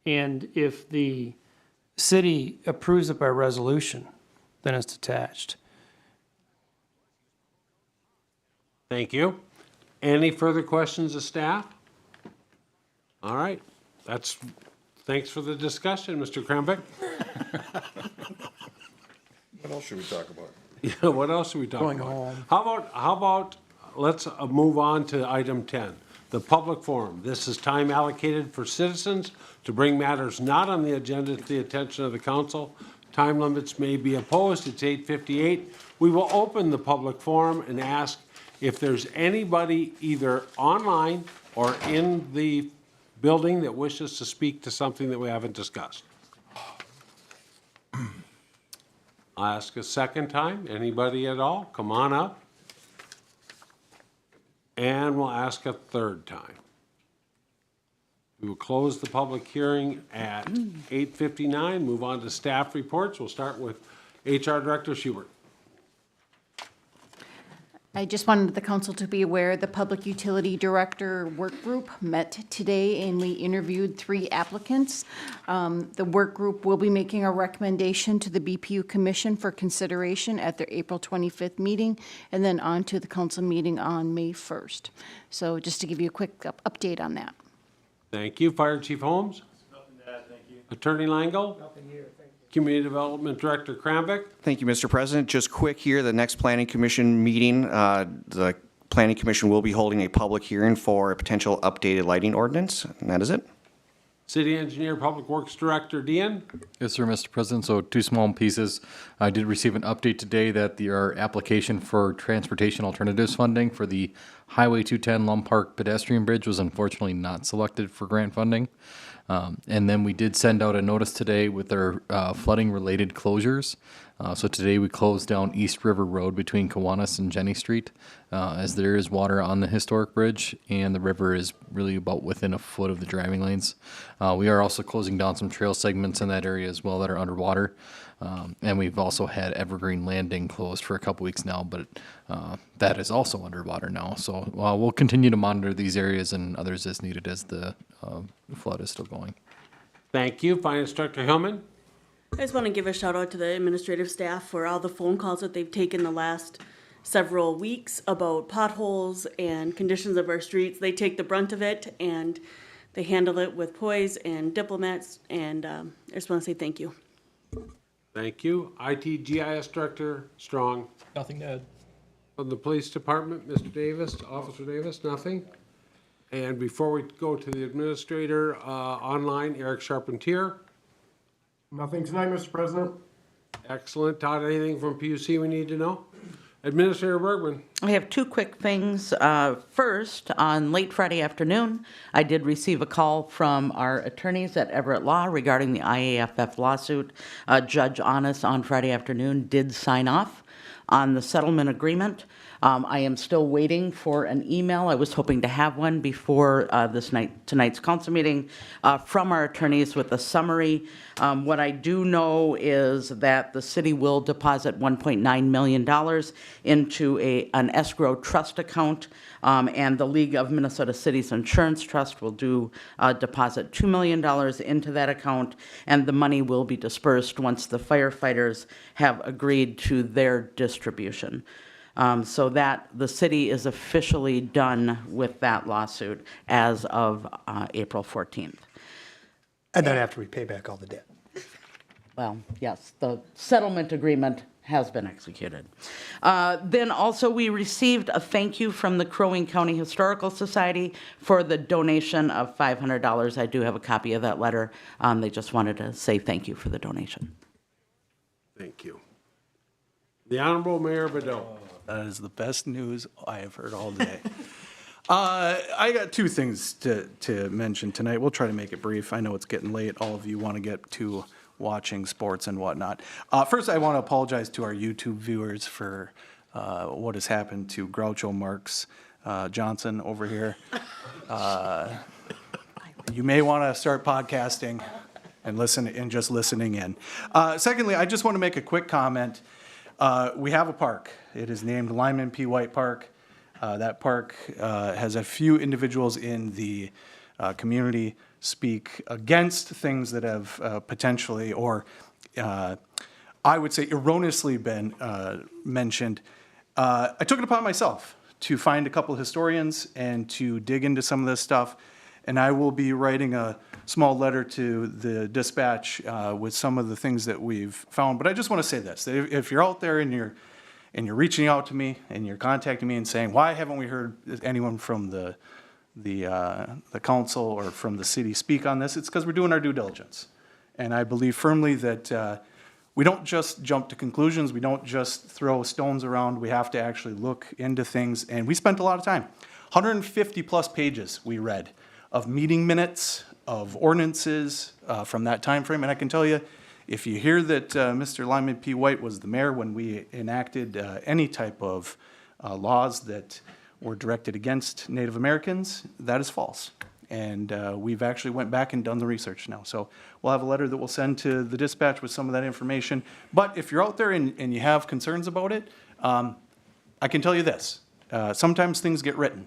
if the city approves it by resolution, then it's detached. Thank you. Any further questions of staff? All right, thanks for the discussion, Mr. Kramvik. What else should we talk about? Yeah, what else are we talking Going about? home. How about, let's move on to item 10, the public forum. This is time allocated for citizens to bring matters not on the agenda to the attention of the council. Time limits may be opposed. It's 8:58. We will open the public forum and ask if there's anybody either online or in the building that wishes to speak to something that we haven't discussed. I'll ask a second time. Anybody at all? Come on up. And we'll ask a third time. We will close the public hearing at 8:59. Move on to staff reports. We'll start with HR Director Schubert. I just wanted the council to be aware, the Public Utility Director Work Group met today and we interviewed 3 applicants. The work group will be making a recommendation to the BPU Commission for consideration at their April 25th meeting and then on to the council meeting on May 1st. So just to give you a quick update on that. Thank you. Fire Chief Holmes? Nothing to add, thank you. Attorney Lango? Nothing here, thank you. Community Development Director Kramvik? Thank you, Mr. President. Just quick here, the next Planning Commission meeting, the Planning Commission will be holding a public hearing for a potential updated lighting ordinance, and that is it. City Engineer, Public Works Director Dean? Yes, sir, Mr. President. So 2 small pieces. I did receive an update today that our application for transportation alternatives funding for the Highway 210 Lum Park pedestrian bridge was unfortunately not selected for grant funding. And then we did send out a notice today with our flooding-related closures. So today we closed down East River Road between Kiwanis and Jenny Street, as there is water on the historic bridge, and the river is really about within a foot of the driving lanes. We are also closing down some trail segments in that area as well that are underwater. And we've also had Evergreen Landing closed for a couple weeks now, but that is also underwater now. So we'll continue to monitor these areas and others as needed as the flood is still going. Thank you. Finance Director Hillman? I just want to give a shout out to the administrative staff for all the phone calls that they've taken the last several weeks about potholes and conditions of our streets. They take the brunt of it and they handle it with poise and diplomats, and I just want to say thank you. Thank you. IT GIS Director Strong? Nothing to add. From the Police Department, Mr. Davis, Officer Davis, nothing? And before we go to the Administrator, online, Eric Charpentier? Nothing tonight, Mr. President. Excellent. Todd, anything from PUC we need to know? Administrator Bergman? I have 2 quick things. First, on late Friday afternoon, I did receive a call from our attorneys at Everett Law regarding the IAFF lawsuit. Judge Honest on Friday afternoon did sign off on the settlement agreement. I am still waiting for an email. I was hoping to have one before tonight's council meeting from our attorneys with a summary. What I do know is that the city will deposit $1.9 million into an escrow trust account, and the League of Minnesota Cities Insurance Trust will deposit $2 million into that account, and the money will be dispersed once the firefighters have agreed to their distribution. So that the city is officially done with that lawsuit as of April 14th. And then after we pay back all the debt. Well, yes, the settlement agreement has been executed. Then also we received a thank you from the Crow Wing County Historical Society for the donation of $500. I do have a copy of that letter. They just wanted to say thank you for the donation. Thank you. The Honorable Mayor Bedell. That is the best news I have heard all day. I got 2 things to mention tonight. We'll try to make it brief. I know it's getting late. All of you want to get to watching sports and whatnot. First, I want to apologize to our YouTube viewers for what has happened to Groucho Marx Johnson over here. You may want to start podcasting and just listening in. Secondly, I just want to make a quick comment. We have a park. It is named Lyman P. White Park. That park has a few individuals in the community speak against things that have potentially or I would say erroneously been mentioned. I took it upon myself to find a couple of historians and to dig into some of this stuff, and I will be writing a small letter to the dispatch with some of the things that we've found. But I just want to say this, that if you're out there and you're reaching out to me and you're contacting me and saying, why haven't we heard anyone from the council or from the city speak on this, it's because we're doing our due diligence. And I believe firmly that we don't just jump to conclusions, we don't just throw stones around, we have to actually look into things. And we spent a lot of time, 150 plus pages we read of meeting minutes, of ordinances from that time frame. And I can tell you, if you hear that Mr. Lyman P. White was the mayor when we enacted any type of laws that were directed against Native Americans, that is false. And we've actually went back and done the research now. So we'll have a letter that we'll send to the dispatch with some of that information. But if you're out there and you have concerns about it, I can tell you this. Sometimes things get written,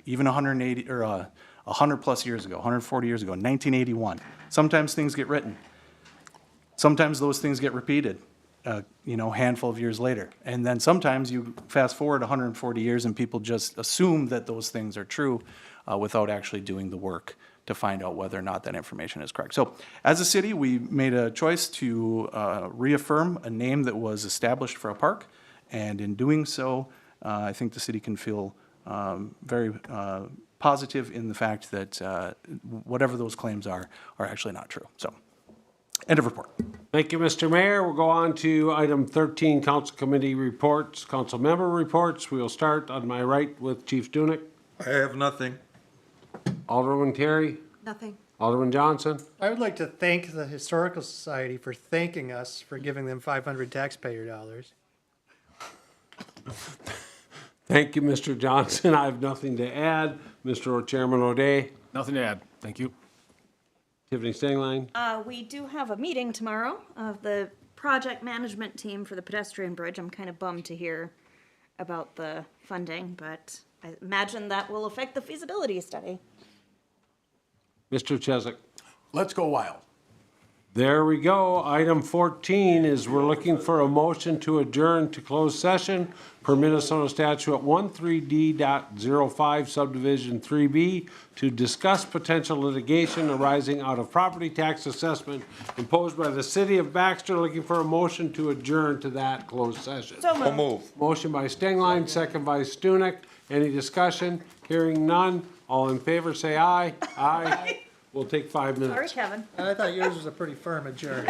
even 180, or 100 plus years ago, 140 years ago, 1981. Sometimes things get written. Sometimes those things get repeated, handful of years later. And then sometimes you fast forward 140 years and people just assume that those things are true without actually doing the work to find out whether or not that information is correct. So as a city, we made a choice to reaffirm a name that was established for a park. And in doing so, I think the city can feel very positive in the fact that whatever those claims are actually not true. So, end of report. Thank you, Mr. Mayor. We'll go on to item 13, council committee reports, council member reports. We'll start on my right with Chief Dunick. I have nothing. Alderman Terry. Nothing. Alderman Johnson. I would like to thank the Historical Society for thanking us for giving them 500 taxpayer dollars. Thank you, Mr. Johnson. I have nothing to add. Mr. Chairman O'Day. Nothing to add. Thank you. Tiffany Stengline. We do have a meeting tomorrow of the project management team for the pedestrian bridge. I'm kind of bummed to hear about the funding, but I imagine that will affect the feasibility study. Mr. Chesak. Let's go wild. There we go. Item 14 is we're looking for a motion to adjourn to closed session per Minnesota statute 13D.05 subdivision 3B to discuss potential litigation arising out of property tax assessment imposed by the city of Baxter. Looking for a motion to adjourn to that closed session. So moved. Move. Motion by Stengline, second by Stunek. Any discussion? Hearing none. All in favor, say aye. Aye. We'll take 5 minutes. Sorry, Kevin. And I thought yours was a pretty firm adjourn.